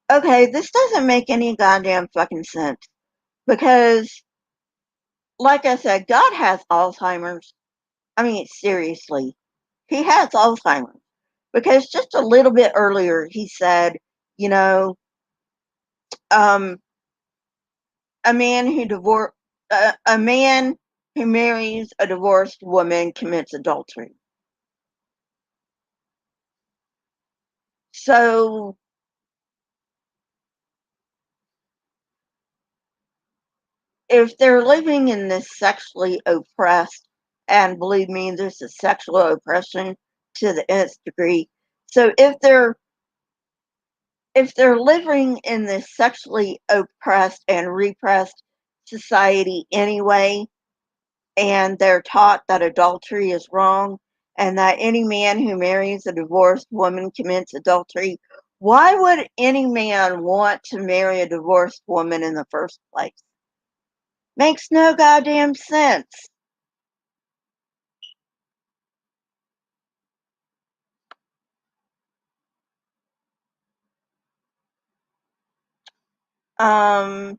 Okay, this doesn't make any goddamn fucking sense, because, like I said, God has Alzheimer's. I mean, seriously, he has Alzheimer's, because just a little bit earlier he said, you know, um, a man who a man who marries a divorced woman commits adultery. So if they're living in this sexually oppressed, and believe me, this is sexual oppression to the nth degree. So if they're living in this sexually oppressed and repressed society anyway, and they're taught that adultery is wrong, and that any man who marries a divorced woman commits adultery, why would any man want to marry a divorced woman in the first place? Makes no goddamn sense. Verse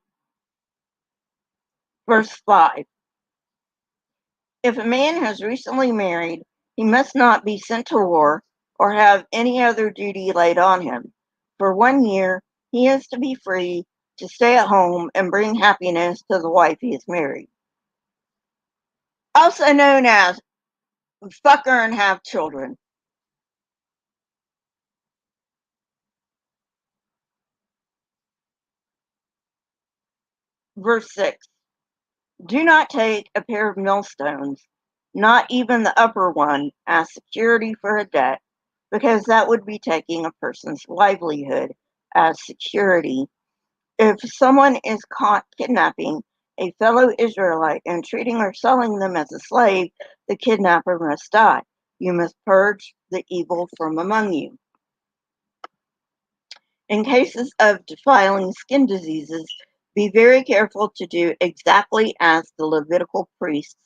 5. If a man has recently married, he must not be sent to war or have any other duty laid on him. For 1 year, he is to be free to stay at home and bring happiness to the wife he has married. Also known as fuck her and have children. Verse 6. Do not take a pair of millstones, not even the upper one, as security for a debt, because that would be taking a person's livelihood as security. If someone is caught kidnapping a fellow Israelite and treating or selling them as a slave, the kidnapper must die. You must purge the evil from among you. In cases of defiling skin diseases, be very careful to do exactly as the Levitical priests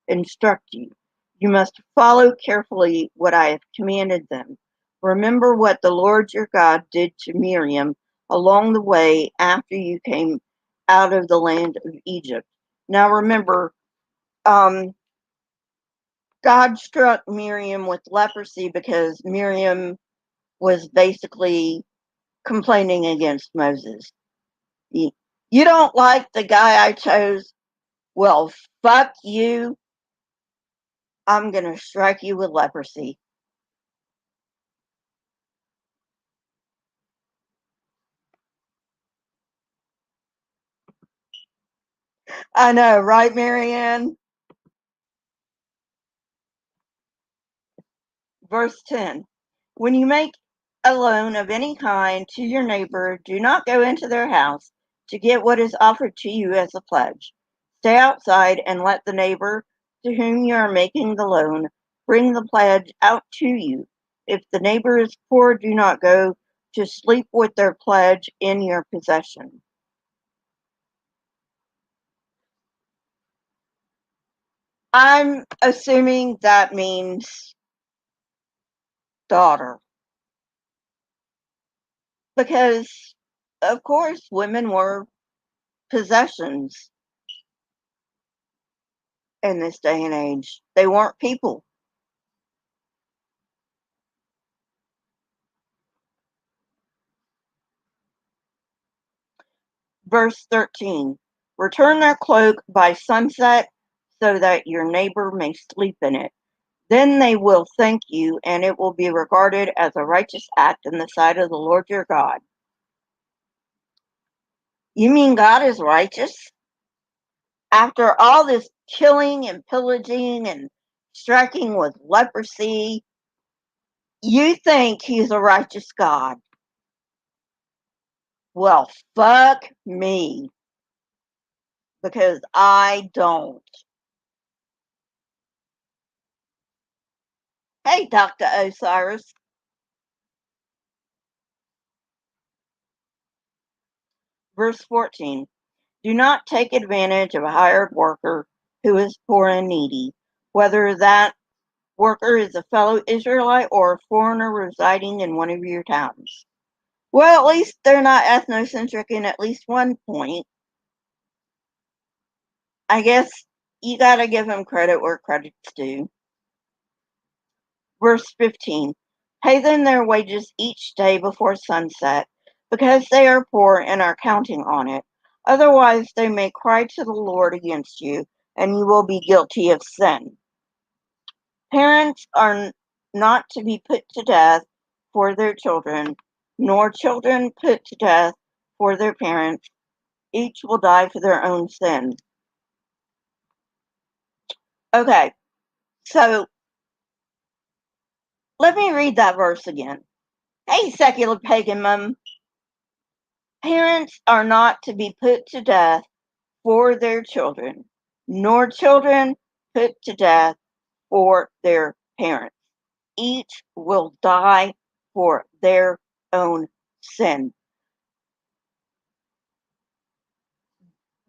instruct you. You must follow carefully what I have commanded them. Remember what the Lord your God did to Miriam along the way after you came out of the land of Egypt. Now remember, God struck Miriam with leprosy because Miriam was basically complaining against Moses. You don't like the guy I chose? Well, fuck you. I'm going to strike you with leprosy. I know, right, Marianne? Verse 10. When you make a loan of any kind to your neighbor, do not go into their house to get what is offered to you as a pledge. Stay outside and let the neighbor to whom you are making the loan bring the pledge out to you. If the neighbor is poor, do not go to sleep with their pledge in your possession. I'm assuming that means daughter, because, of course, women were possessions in this day and age. They weren't people. Verse 13. Return their cloak by sunset so that your neighbor may sleep in it. Then they will thank you, and it will be regarded as a righteous act in the sight of the Lord your God. You mean God is righteous? After all this killing and pillaging and striking with leprosy, you think he's a righteous God. Well, fuck me, because I don't. Hey, Dr. Osiris. Verse 14. Do not take advantage of a hired worker who is poor and needy, whether that worker is a fellow Israelite or a foreigner residing in one of your towns. Well, at least they're not ethnocentric in at least one point. I guess you gotta give them credit where credit's due. Verse 15. Pay them their wages each day before sunset, because they are poor and are counting on it. Otherwise, they may cry to the Lord against you, and you will be guilty of sin. Parents are not to be put to death for their children, nor children put to death for their parents. Each will die for their own sin. Okay, so let me read that verse again. Hey, secular pagan mum. Parents are not to be put to death for their children, nor children put to death for their parents. Each will die for their own sin.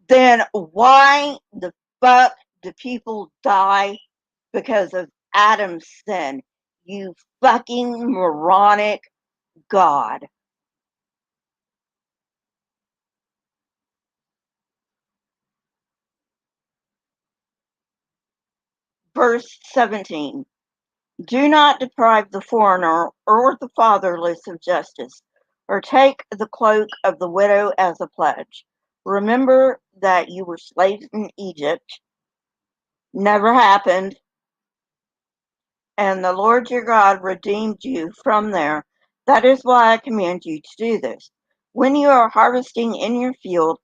Then why the fuck do people die because of Adam's sin? You fucking moronic God. Verse 17. Do not deprive the foreigner or the fatherless of justice, or take the cloak of the widow as a pledge. Remember that you were slaves in Egypt. Never happened. And the Lord your God redeemed you from there. That is why I command you to do this. When you are harvesting in your field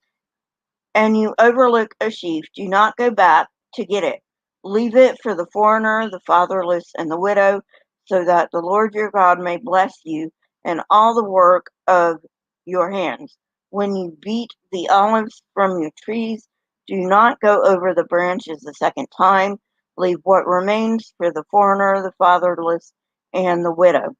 and you overlook a sheaf, do not go back to get it. Leave it for the foreigner, the fatherless, and the widow, so that the Lord your God may bless you and all the work of your hands. When you beat the olives from your trees, do not go over the branches the second time. Leave what remains for the foreigner, the fatherless, and the widow.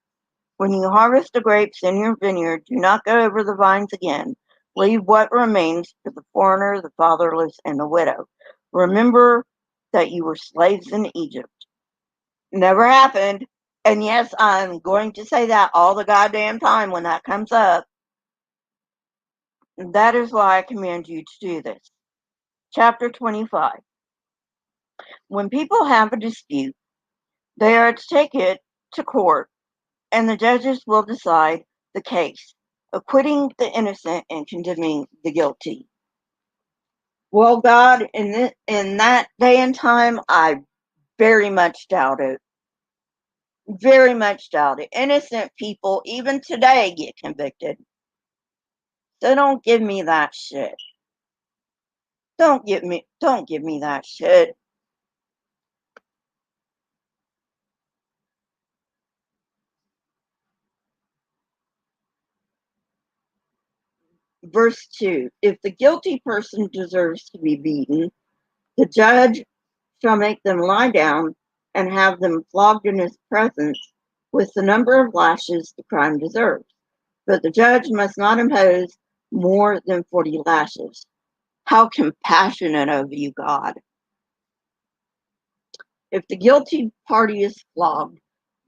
When you harvest the grapes in your vineyard, do not go over the vines again. Leave what remains for the foreigner, the fatherless, and the widow. Remember that you were slaves in Egypt. Never happened. And yes, I'm going to say that all the goddamn time when that comes up. That is why I command you to do this. Chapter 25. When people have a dispute, they are to take it to court, and the judges will decide the case, acquitting the innocent and condemning the guilty. Well, God, in that day and time, I very much doubt it. Very much doubt it. Innocent people, even today, get convicted. So don't give me that shit. Don't give me that shit. Verse 2. If the guilty person deserves to be beaten, the judge shall make them lie down and have them flogged in his presence with the number of lashes the crime deserves. But the judge must not impose more than 40 lashes. How compassionate of you, God. If the guilty party is flogged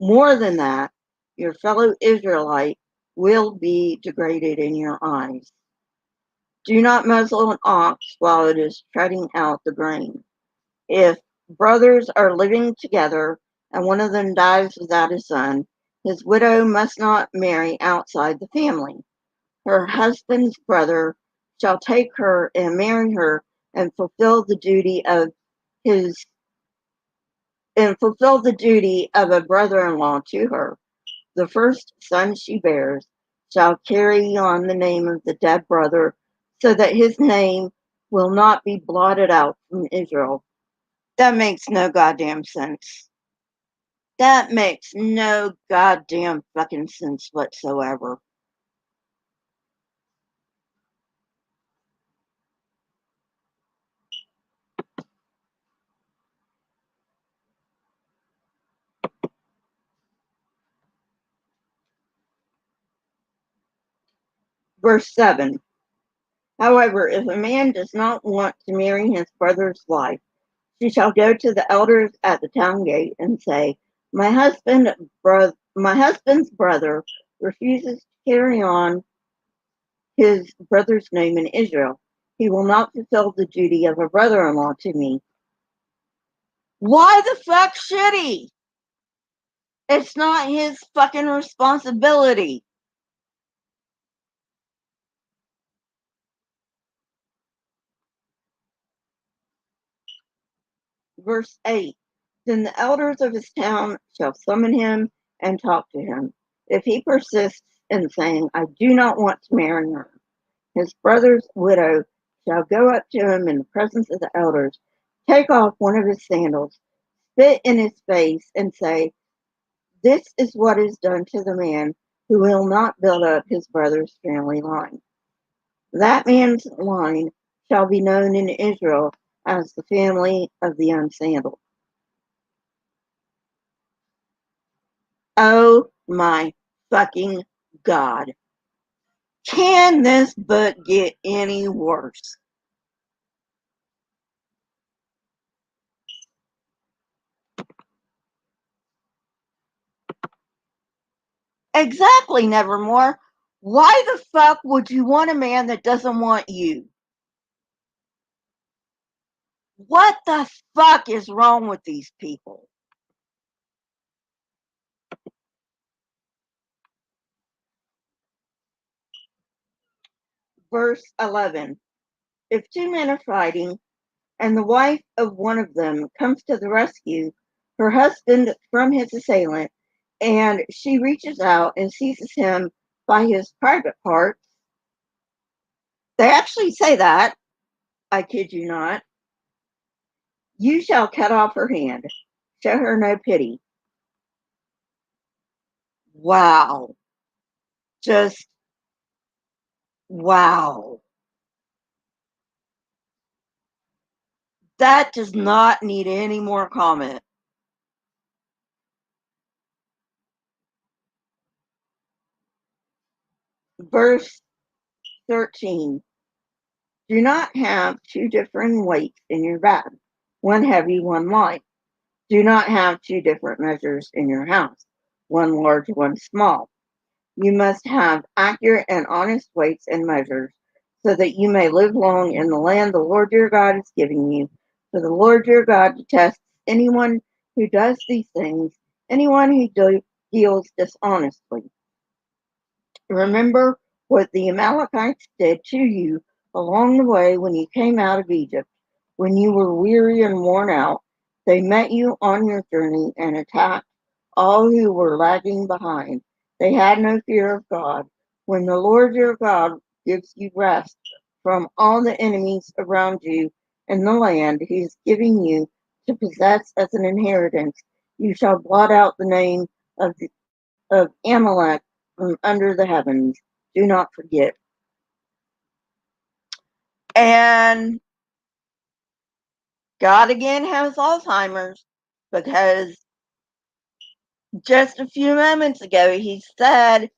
more than that, your fellow Israelite will be degraded in your eyes. Do not muzzle an ox while it is treading out the grain. If brothers are living together and one of them dies without a son, his widow must not marry outside the family. Her husband's brother shall take her and marry her and his fulfill the duty of a brother-in-law to her. The first son she bears shall carry on the name of the dead brother, so that his name will not be blotted out from Israel. That makes no goddamn sense. That makes no goddamn fucking sense whatsoever. Verse 7. However, if a man does not want to marry his brother's wife, she shall go to the elders at the town gate and say, my husband's brother refuses to carry on his brother's name in Israel. He will not fulfill the duty of a brother-in-law to me. Why the fuck should he? It's not his fucking responsibility. Verse 8. Then the elders of his town shall summon him and talk to him. If he persists in saying, I do not want to marry her, his brother's widow shall go up to him in the presence of the elders, take off one of his sandals, spit in his face, and say, this is what is done to the man who will not build up his brother's family line. That man's line shall be known in Israel as the family of the unsandaled. Oh my fucking God. Can this book get any worse? Exactly, Nevermore. Why the fuck would you want a man that doesn't want you? What the fuck is wrong with these people? Verse 11. If two men are fighting, and the wife of one of them comes to the rescue, her husband from his assailant, and she reaches out and seizes him by his private parts. They actually say that, I kid you not. You shall cut off her hand. Show her no pity. Wow. Just wow. That does not need any more comment. Verse 13. Do not have two different weights in your bag, one heavy, one light. Do not have two different measures in your house, one large, one small. You must have accurate and honest weights and measures, so that you may live long in the land the Lord your God is giving you. For the Lord your God detests anyone who does these things, anyone who deals dishonestly. Remember what the Amalekites did to you along the way when you came out of Egypt. When you were weary and worn out, they met you on your journey and attacked all who were lagging behind. They had no fear of God. When the Lord your God gives you rest from all the enemies around you in the land he is giving you to possess as an inheritance, you shall blot out the name of Amalek from under the heavens. Do not forget. And God again has Alzheimer's, because just a few moments ago he said,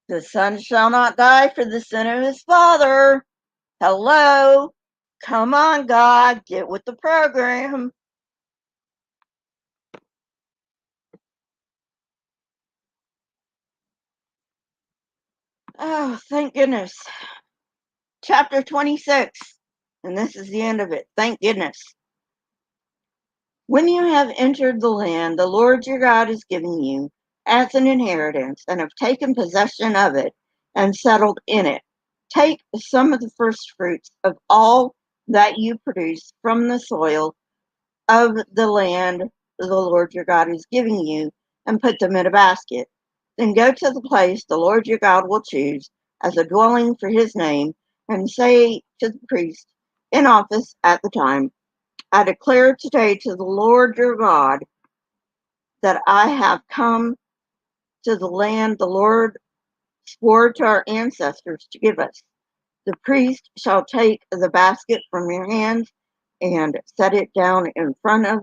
the son shall not die for the sin of his father. Hello? Come on, God, get with the program. Oh, thank goodness. Chapter 26. And this is the end of it. Thank goodness. When you have entered the land the Lord your God is giving you as an inheritance, and have taken possession of it and settled in it, take some of the first fruits of all that you produce from the soil of the land the Lord your God is giving you, and put them in a basket. Then go to the place the Lord your God will choose as a dwelling for his name, and say to the priest in office at the time, I declare today to the Lord your God that I have come to the land the Lord swore to our ancestors to give us. The priest shall take the basket from your hands and set it down in front of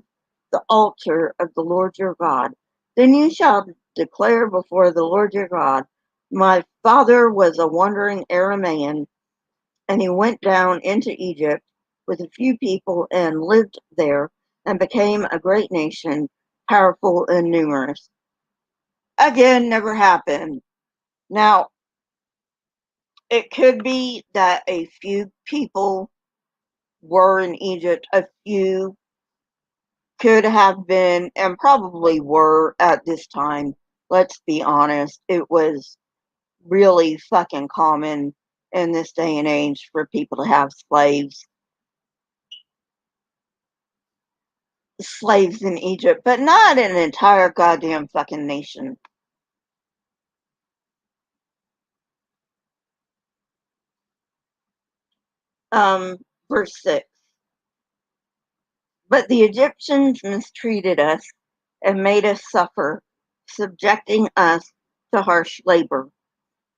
the altar of the Lord your God. Then you shall declare before the Lord your God, my father was a wandering Aramaean, and he went down into Egypt with a few people and lived there, and became a great nation, powerful and numerous. Again, never happened. Now, it could be that a few people were in Egypt, a few could have been, and probably were at this time. Let's be honest, it was really fucking common in this day and age for people to have slaves in Egypt, but not an entire goddamn fucking nation. Um, verse 6. But the Egyptians mistreated us and made us suffer, subjecting us to harsh labor.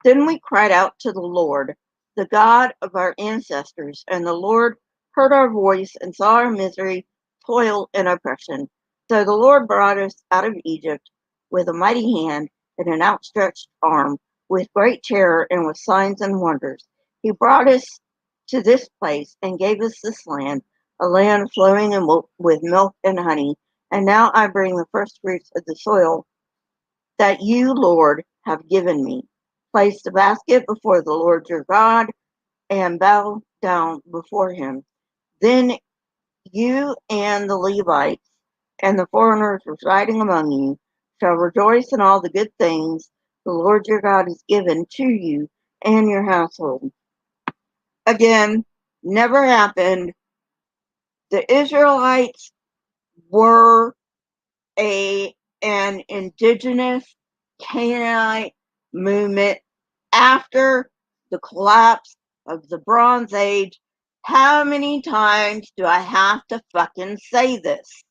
Then we cried out to the Lord, the God of our ancestors, and the Lord heard our voice and saw our misery, toil, and oppression. So the Lord brought us out of Egypt with a mighty hand and an outstretched arm, with great terror and with signs and wonders. He brought us to this place and gave us this land, a land flowing with milk and honey. And now I bring the first fruits of the soil that you, Lord, have given me. Place the basket before the Lord your God and bow down before him. Then You and the Levites and the foreigners residing among you shall rejoice in all the good things the Lord your God has given to you and your household. Again, never happened. The Israelites were an indigenous Canaanite movement after the collapse of the Bronze Age. How many times do I have to fucking say this?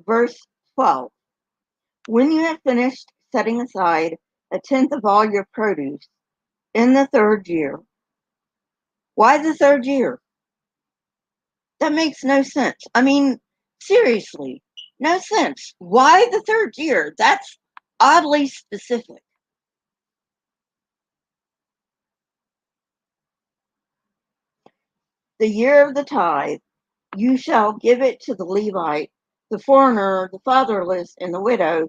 Verse 12. When you have finished setting aside a tenth of all your produce in the third year. Why the third year? That makes no sense. I mean, seriously, no sense. Why the third year? That's oddly specific. The year of the tithe, you shall give it to the Levite, the foreigner, the fatherless, and the widow,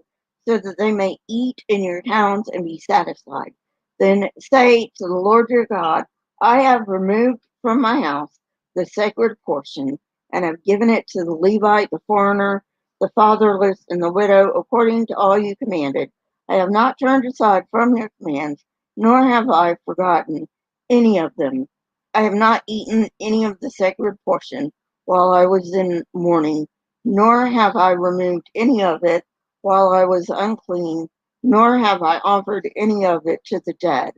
so that they may eat in your towns and be satisfied. Then say to the Lord your God, I have removed from my house the sacred portion, and have given it to the Levite, the foreigner, the fatherless, and the widow, according to all you commanded. I have not turned aside from your commands, nor have I forgotten any of them. I have not eaten any of the sacred portion while I was in mourning, nor have I removed any of it while I was unclean, nor have I offered any of it to the dead.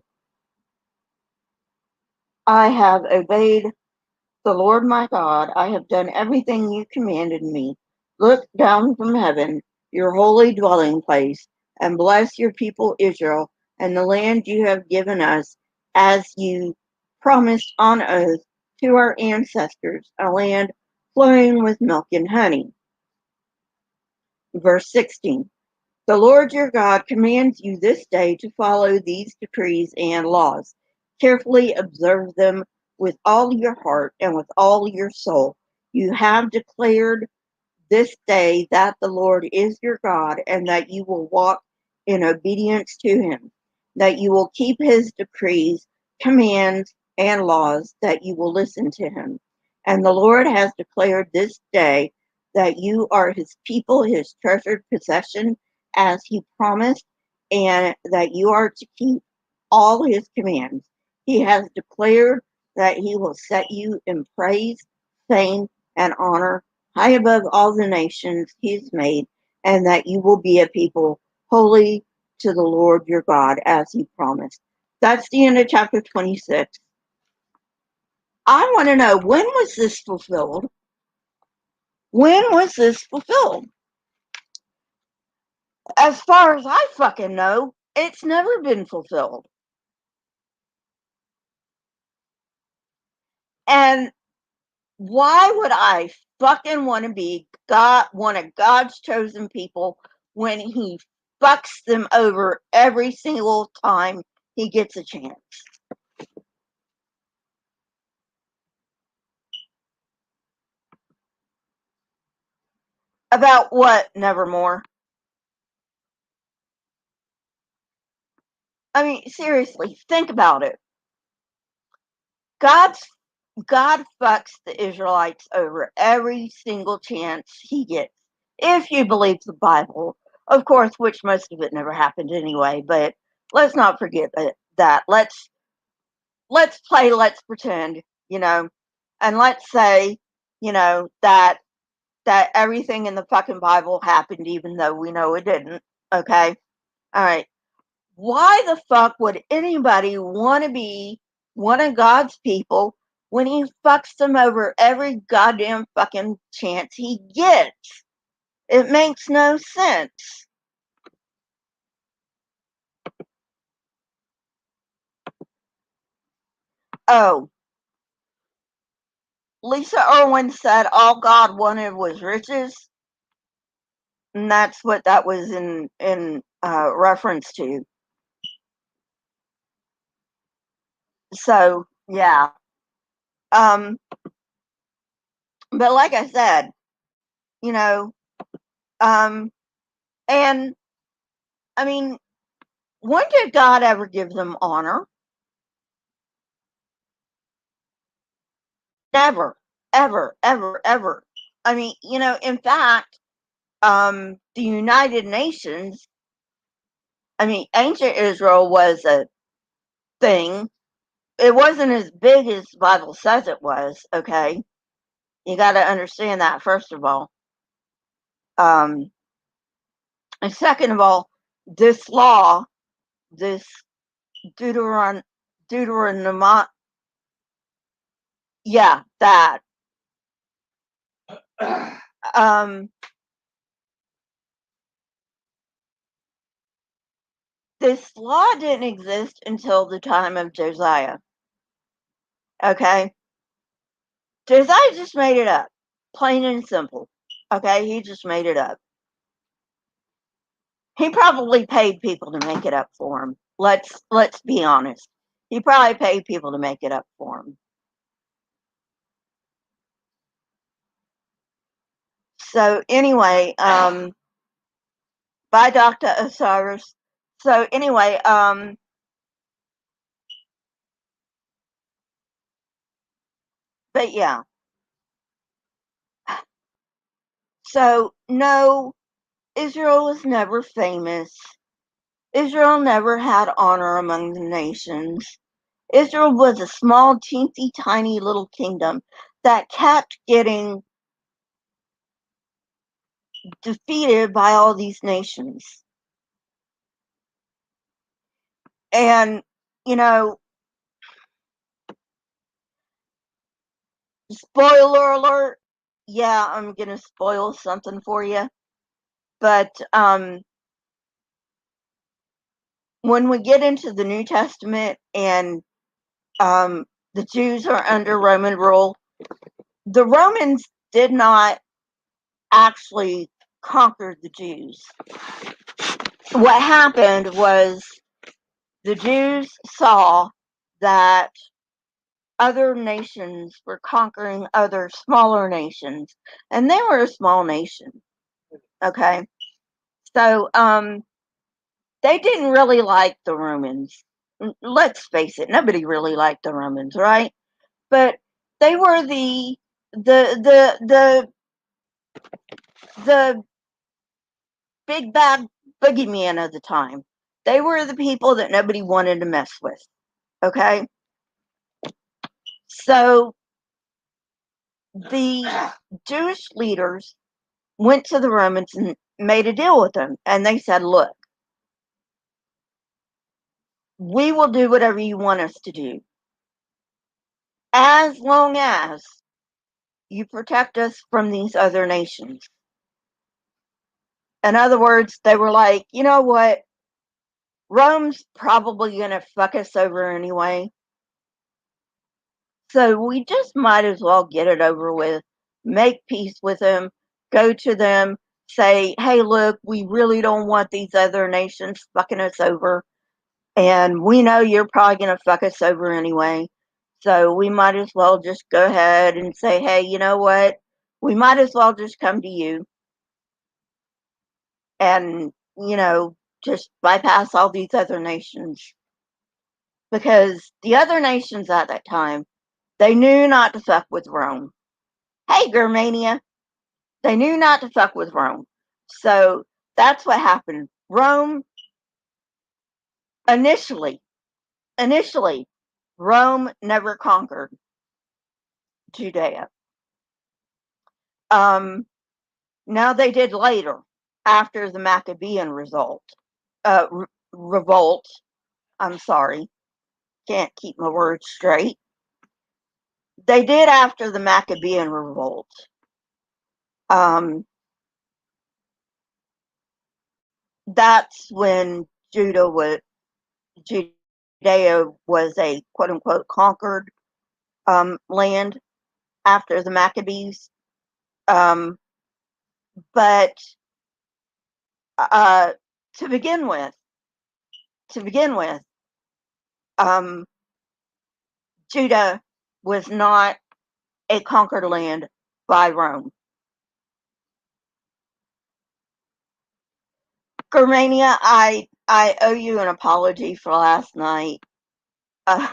I have obeyed the Lord my God. I have done everything you commanded me. Look down from heaven, your holy dwelling place, and bless your people Israel and the land you have given us, as you promised on oath to our ancestors, a land flowing with milk and honey. Verse 16. The Lord your God commands you this day to follow these decrees and laws. Carefully observe them with all your heart and with all your soul. You have declared this day that the Lord is your God, and that you will walk in obedience to him, that you will keep his decrees, commands, and laws, that you will listen to him. And the Lord has declared this day that you are his people, his treasured possession, as he promised, and that you are to keep all his commands. He has declared that he will set you in praise, fame, and honor high above all the nations he's made, and that you will be a people holy to the Lord your God, as he promised. That's the end of chapter 26. I want to know, when was this fulfilled? When was this fulfilled? As far as I fucking know, it's never been fulfilled. And why would I fucking want to be one of God's chosen people when he fucks them over every single time he gets a chance? About what, Nevermore? I mean, seriously, think about it. God's God fucks the Israelites over every single chance he gets. If you believe the Bible, of course, which most of it never happened anyway, but let's not forget that. Let's play, let's pretend, and let's say, that everything in the fucking Bible happened even though we know it didn't. Okay? All right. Why the fuck would anybody want to be one of God's people when he fucks them over every goddamn fucking chance he gets? It makes no sense. Oh, Lisa Irwin said all God wanted was riches, and that's what that was in reference to. So yeah, um, but like I said, you know, um, and I mean, When did God ever give them honor? Never, ever, ever, ever. I mean, in fact, the United Nations, I mean, ancient Israel was a thing. It wasn't as big as the Bible says it was, okay? You got to understand that, first of all. And second of all, this law, this Deuteronomy, yeah, that. Um, this law didn't exist until the time of Josiah, okay? Josiah just made it up, plain and simple, okay? He just made it up. He probably paid people to make it up for him. Let's be honest. He probably paid people to make it up for him. So anyway, by Dr. Osiris. So anyway, but yeah. So no, Israel was never famous. Israel never had honor among the nations. Israel was a small, teensy tiny little kingdom that kept getting defeated by all these nations. And, you know, spoiler alert, yeah, I'm going to spoil something for you. But when we get into the New Testament and the Jews are under Roman rule, the Romans did not actually conquer the Jews. What happened was the Jews saw that other nations were conquering other smaller nations, and they were a small nation. Okay, so they didn't really like the Romans. Let's face it, nobody really liked the Romans, right? But they were the the big bad boogeyman of the time. They were the people that nobody wanted to mess with. Okay, so the Jewish leaders went to the Romans and made a deal with them, and they said, "Look, we will do whatever you want us to do, as long as you protect us from these other nations." In other words, they were like, you know what? Rome's probably going to fuck us over anyway. So we just might as well get it over with, make peace with them, go to them, say, hey, look, we really don't want these other nations fucking us over. And we know you're probably going to fuck us over anyway. So we might as well just go ahead and say, hey, you know what? We might as well just come to you and, just bypass all these other nations. Because the other nations at that time, they knew not to fuck with Rome. Hey, Germania, they knew not to fuck with Rome. So that's what happened. Rome, initially, Rome never conquered Judea. Now they did later, after the Maccabean revolt. I'm sorry, can't keep my words straight. They did after the Maccabean revolt. That's when Judea was a quote unquote conquered land after the Maccabees. Um, but to begin with, um, Judah was not a conquered land by Rome. Germania, I I owe you an apology for last night. Uh,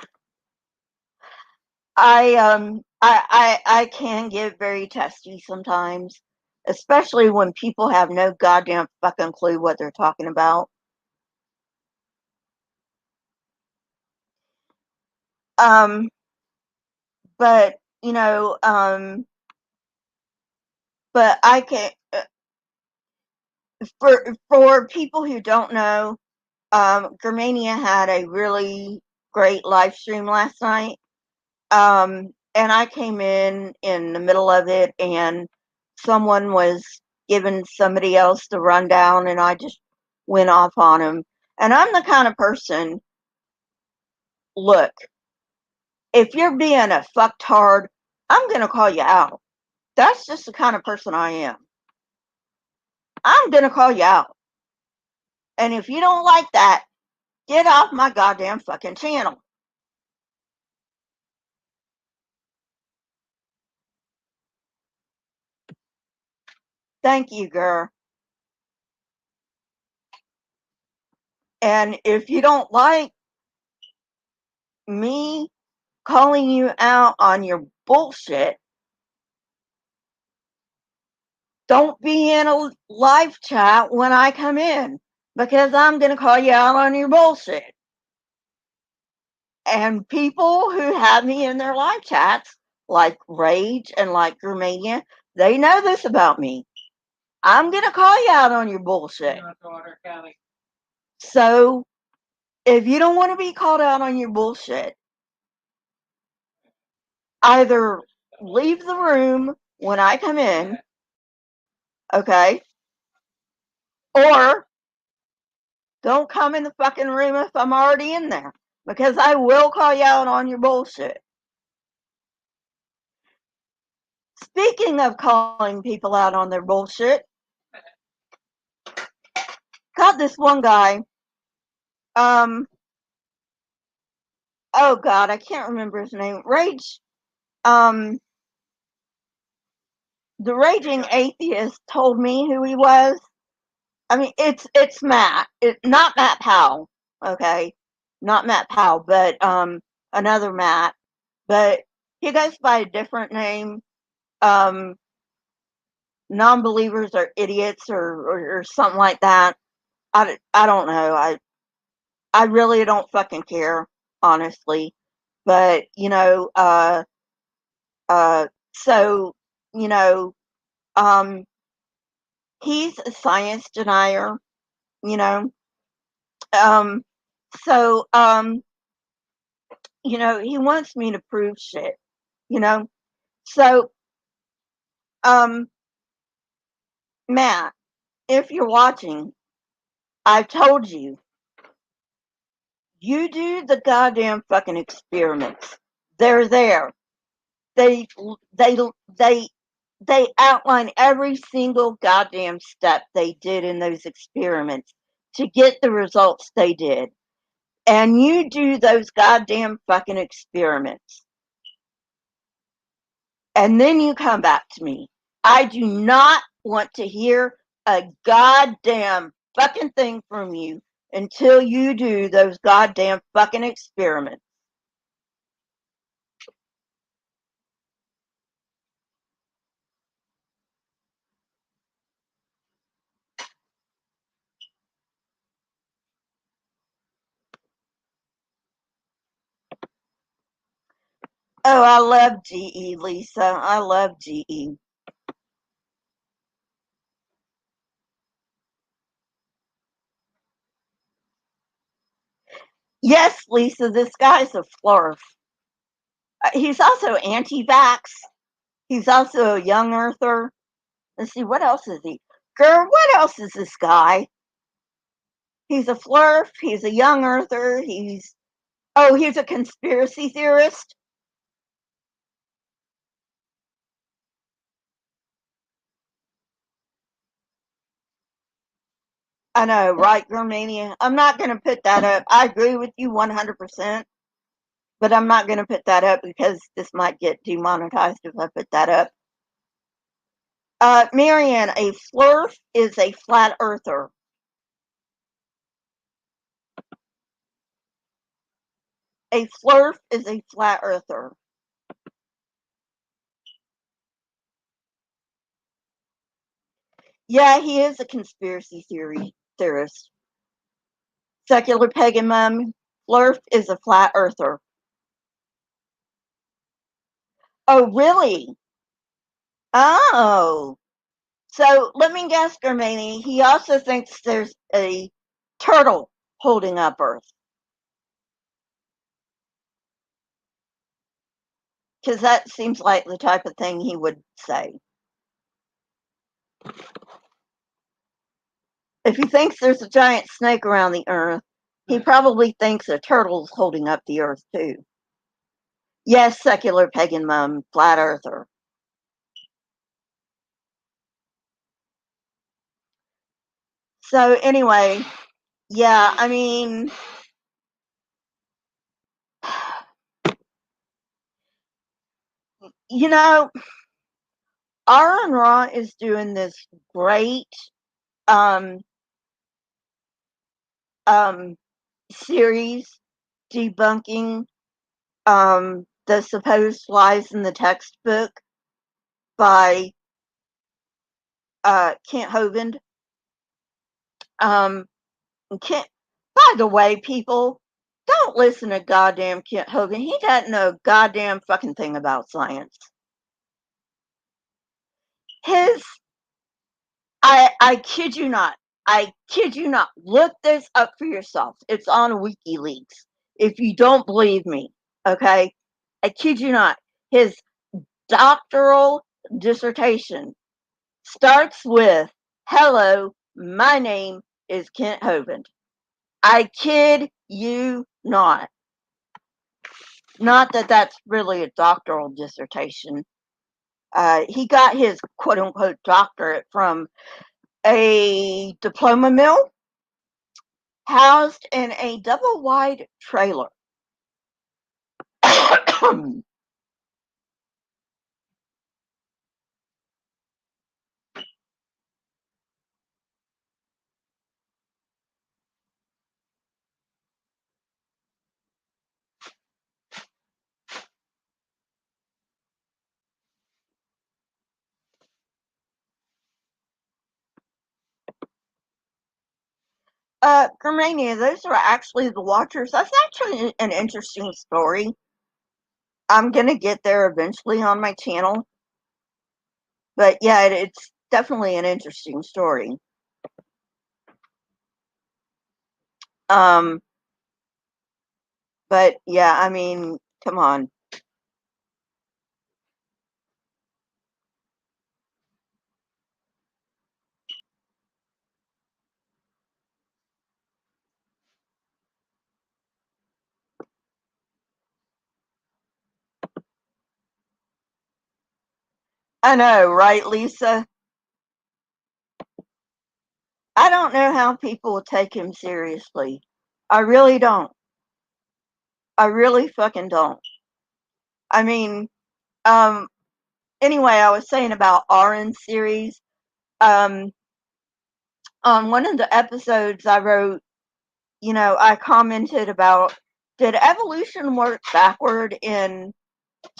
I can get very testy sometimes, especially when people have no goddamn fucking clue what they're talking about. Um, but you know, but I can for people who don't know, Germania had a really great live stream last night. And I came in the middle of it, and someone was giving somebody else the rundown, and I just went off on him. And I'm the kind of person, look, if you're being a fucktard, I'm going to call you out. That's just the kind of person I am. I'm going to call you out. And if you don't like that, get off my goddamn fucking channel. Thank you, girl. And if you don't like me calling you out on your bullshit, don't be in a live chat when I come in, because I'm going to call you out on your bullshit. And people who have me in their live chats, like Rage and like Germania, they know this about me. I'm going to call you out on your bullshit. So if you don't want to be called out on your bullshit, either leave the room when I come in, okay? Or don't come in the fucking room if I'm already in there, because I will call you out on your bullshit. Speaking of calling people out on their bullshit, got this one guy. Oh God, I can't remember his name. Rage. Um, the raging atheist told me who he was. I mean, it's Matt. Not Matt Powell. Okay, not Matt Powell, but another Matt. But he goes by a different name. Um, non-believers are idiots, or something like that. I don't know. I really don't fucking care, honestly. But so you know, um, he's a science denier. You know, um, so he wants me to prove shit. You know, so um, Matt, if you're watching, I've told you, you do the goddamn fucking experiments. They're there. They they they they outline every single goddamn step they did in those experiments to get the results they did. And you do those goddamn fucking experiments. And then you come back to me. I do not want to hear a goddamn fucking thing from you until you do those goddamn fucking experiments. Oh, I love GE, Lisa. I love GE. Yes, Lisa, this guy's a flurf. He's also anti-vax. He's also a young earther. Let's see, what else is he? Girl, what else is this guy? He's a flurf. He's a young earther. He's a conspiracy theorist. I know, right, Germania? I'm not going to put that up. I agree with you 100%, but I'm not going to put that up because this might get demonetized if I put that up. Marianne, a flurf is a flat earther. A flurf is a flat earther. Yeah, he is a conspiracy theorist. Secular pagan mum, flurf is a flat earther. Oh, really? Oh. So let me guess, Germani, he also thinks there's a turtle holding up Earth. Because that seems like the type of thing he would say. If he thinks there's a giant snake around the Earth, he probably thinks a turtle's holding up the Earth too. Yes, secular pagan mum, flat earther. So anyway, yeah, I mean, you know, Aaron Ra is doing this great um, um, series debunking the supposed lies in the textbook by Kent Hovind. Um, Kent, by the way, people, don't listen to goddamn Kent Hovind. He doesn't know a goddamn fucking thing about science. His, I kid you not. I kid you not. Look this up for yourself. It's on WikiLeaks. If you don't believe me, okay? I kid you not. His doctoral dissertation starts with, "Hello, my name is Kent Hovind." I kid you not. Not that that's really a doctoral dissertation. He got his quote unquote doctorate from a diploma mill housed in a double wide trailer. Germania, those are actually the Watchers. That's actually an interesting story. I'm gonna get there eventually on my channel. But yeah, it's definitely an interesting story. Um, but yeah, I mean, come on. I know, right, Lisa? I don't know how people will take him seriously. I really don't. I really fucking don't. I mean, um, anyway, I was saying about Aaron's series. Um, on one of the episodes I wrote, I commented about, did evolution work backward in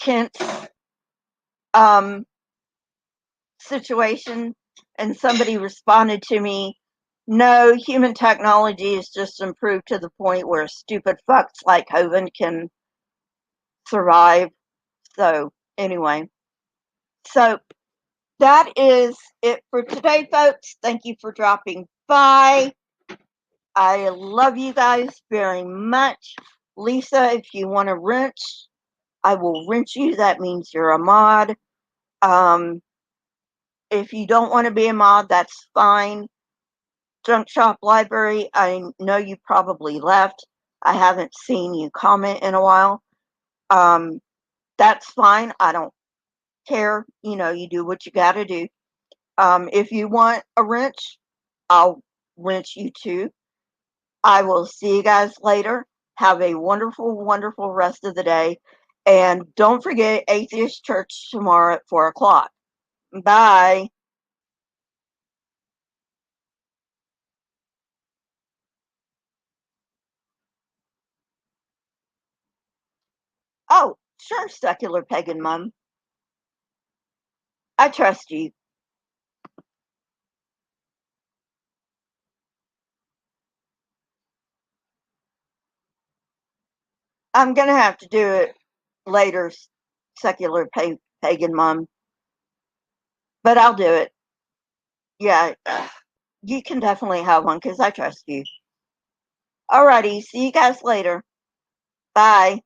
Kent's um, situation? And somebody responded to me, no, human technology has just improved to the point where stupid fucks like Hovind can survive. So, anyway, so that is it for today, folks. Thank you for dropping by. I love you guys very much. Lisa, if you want to wrench, I will wrench you. That means you're a mod. Um, if you don't want to be a mod, that's fine. Junk Shop Library, I know you probably left. I haven't seen you comment in a while. Um, that's fine. I don't care. You do what you got to do. If you want a wrench, I'll wrench you too. I will see you guys later. Have a wonderful, wonderful rest of the day. And don't forget Atheist Church tomorrow at 4 o'clock. Bye. Oh, sure, secular pagan mom. I trust you. I'm gonna have to do it later, secular pagan mom, but I'll do it. Yeah, you can definitely have one because I trust you. Alrighty, see you guys later. Bye.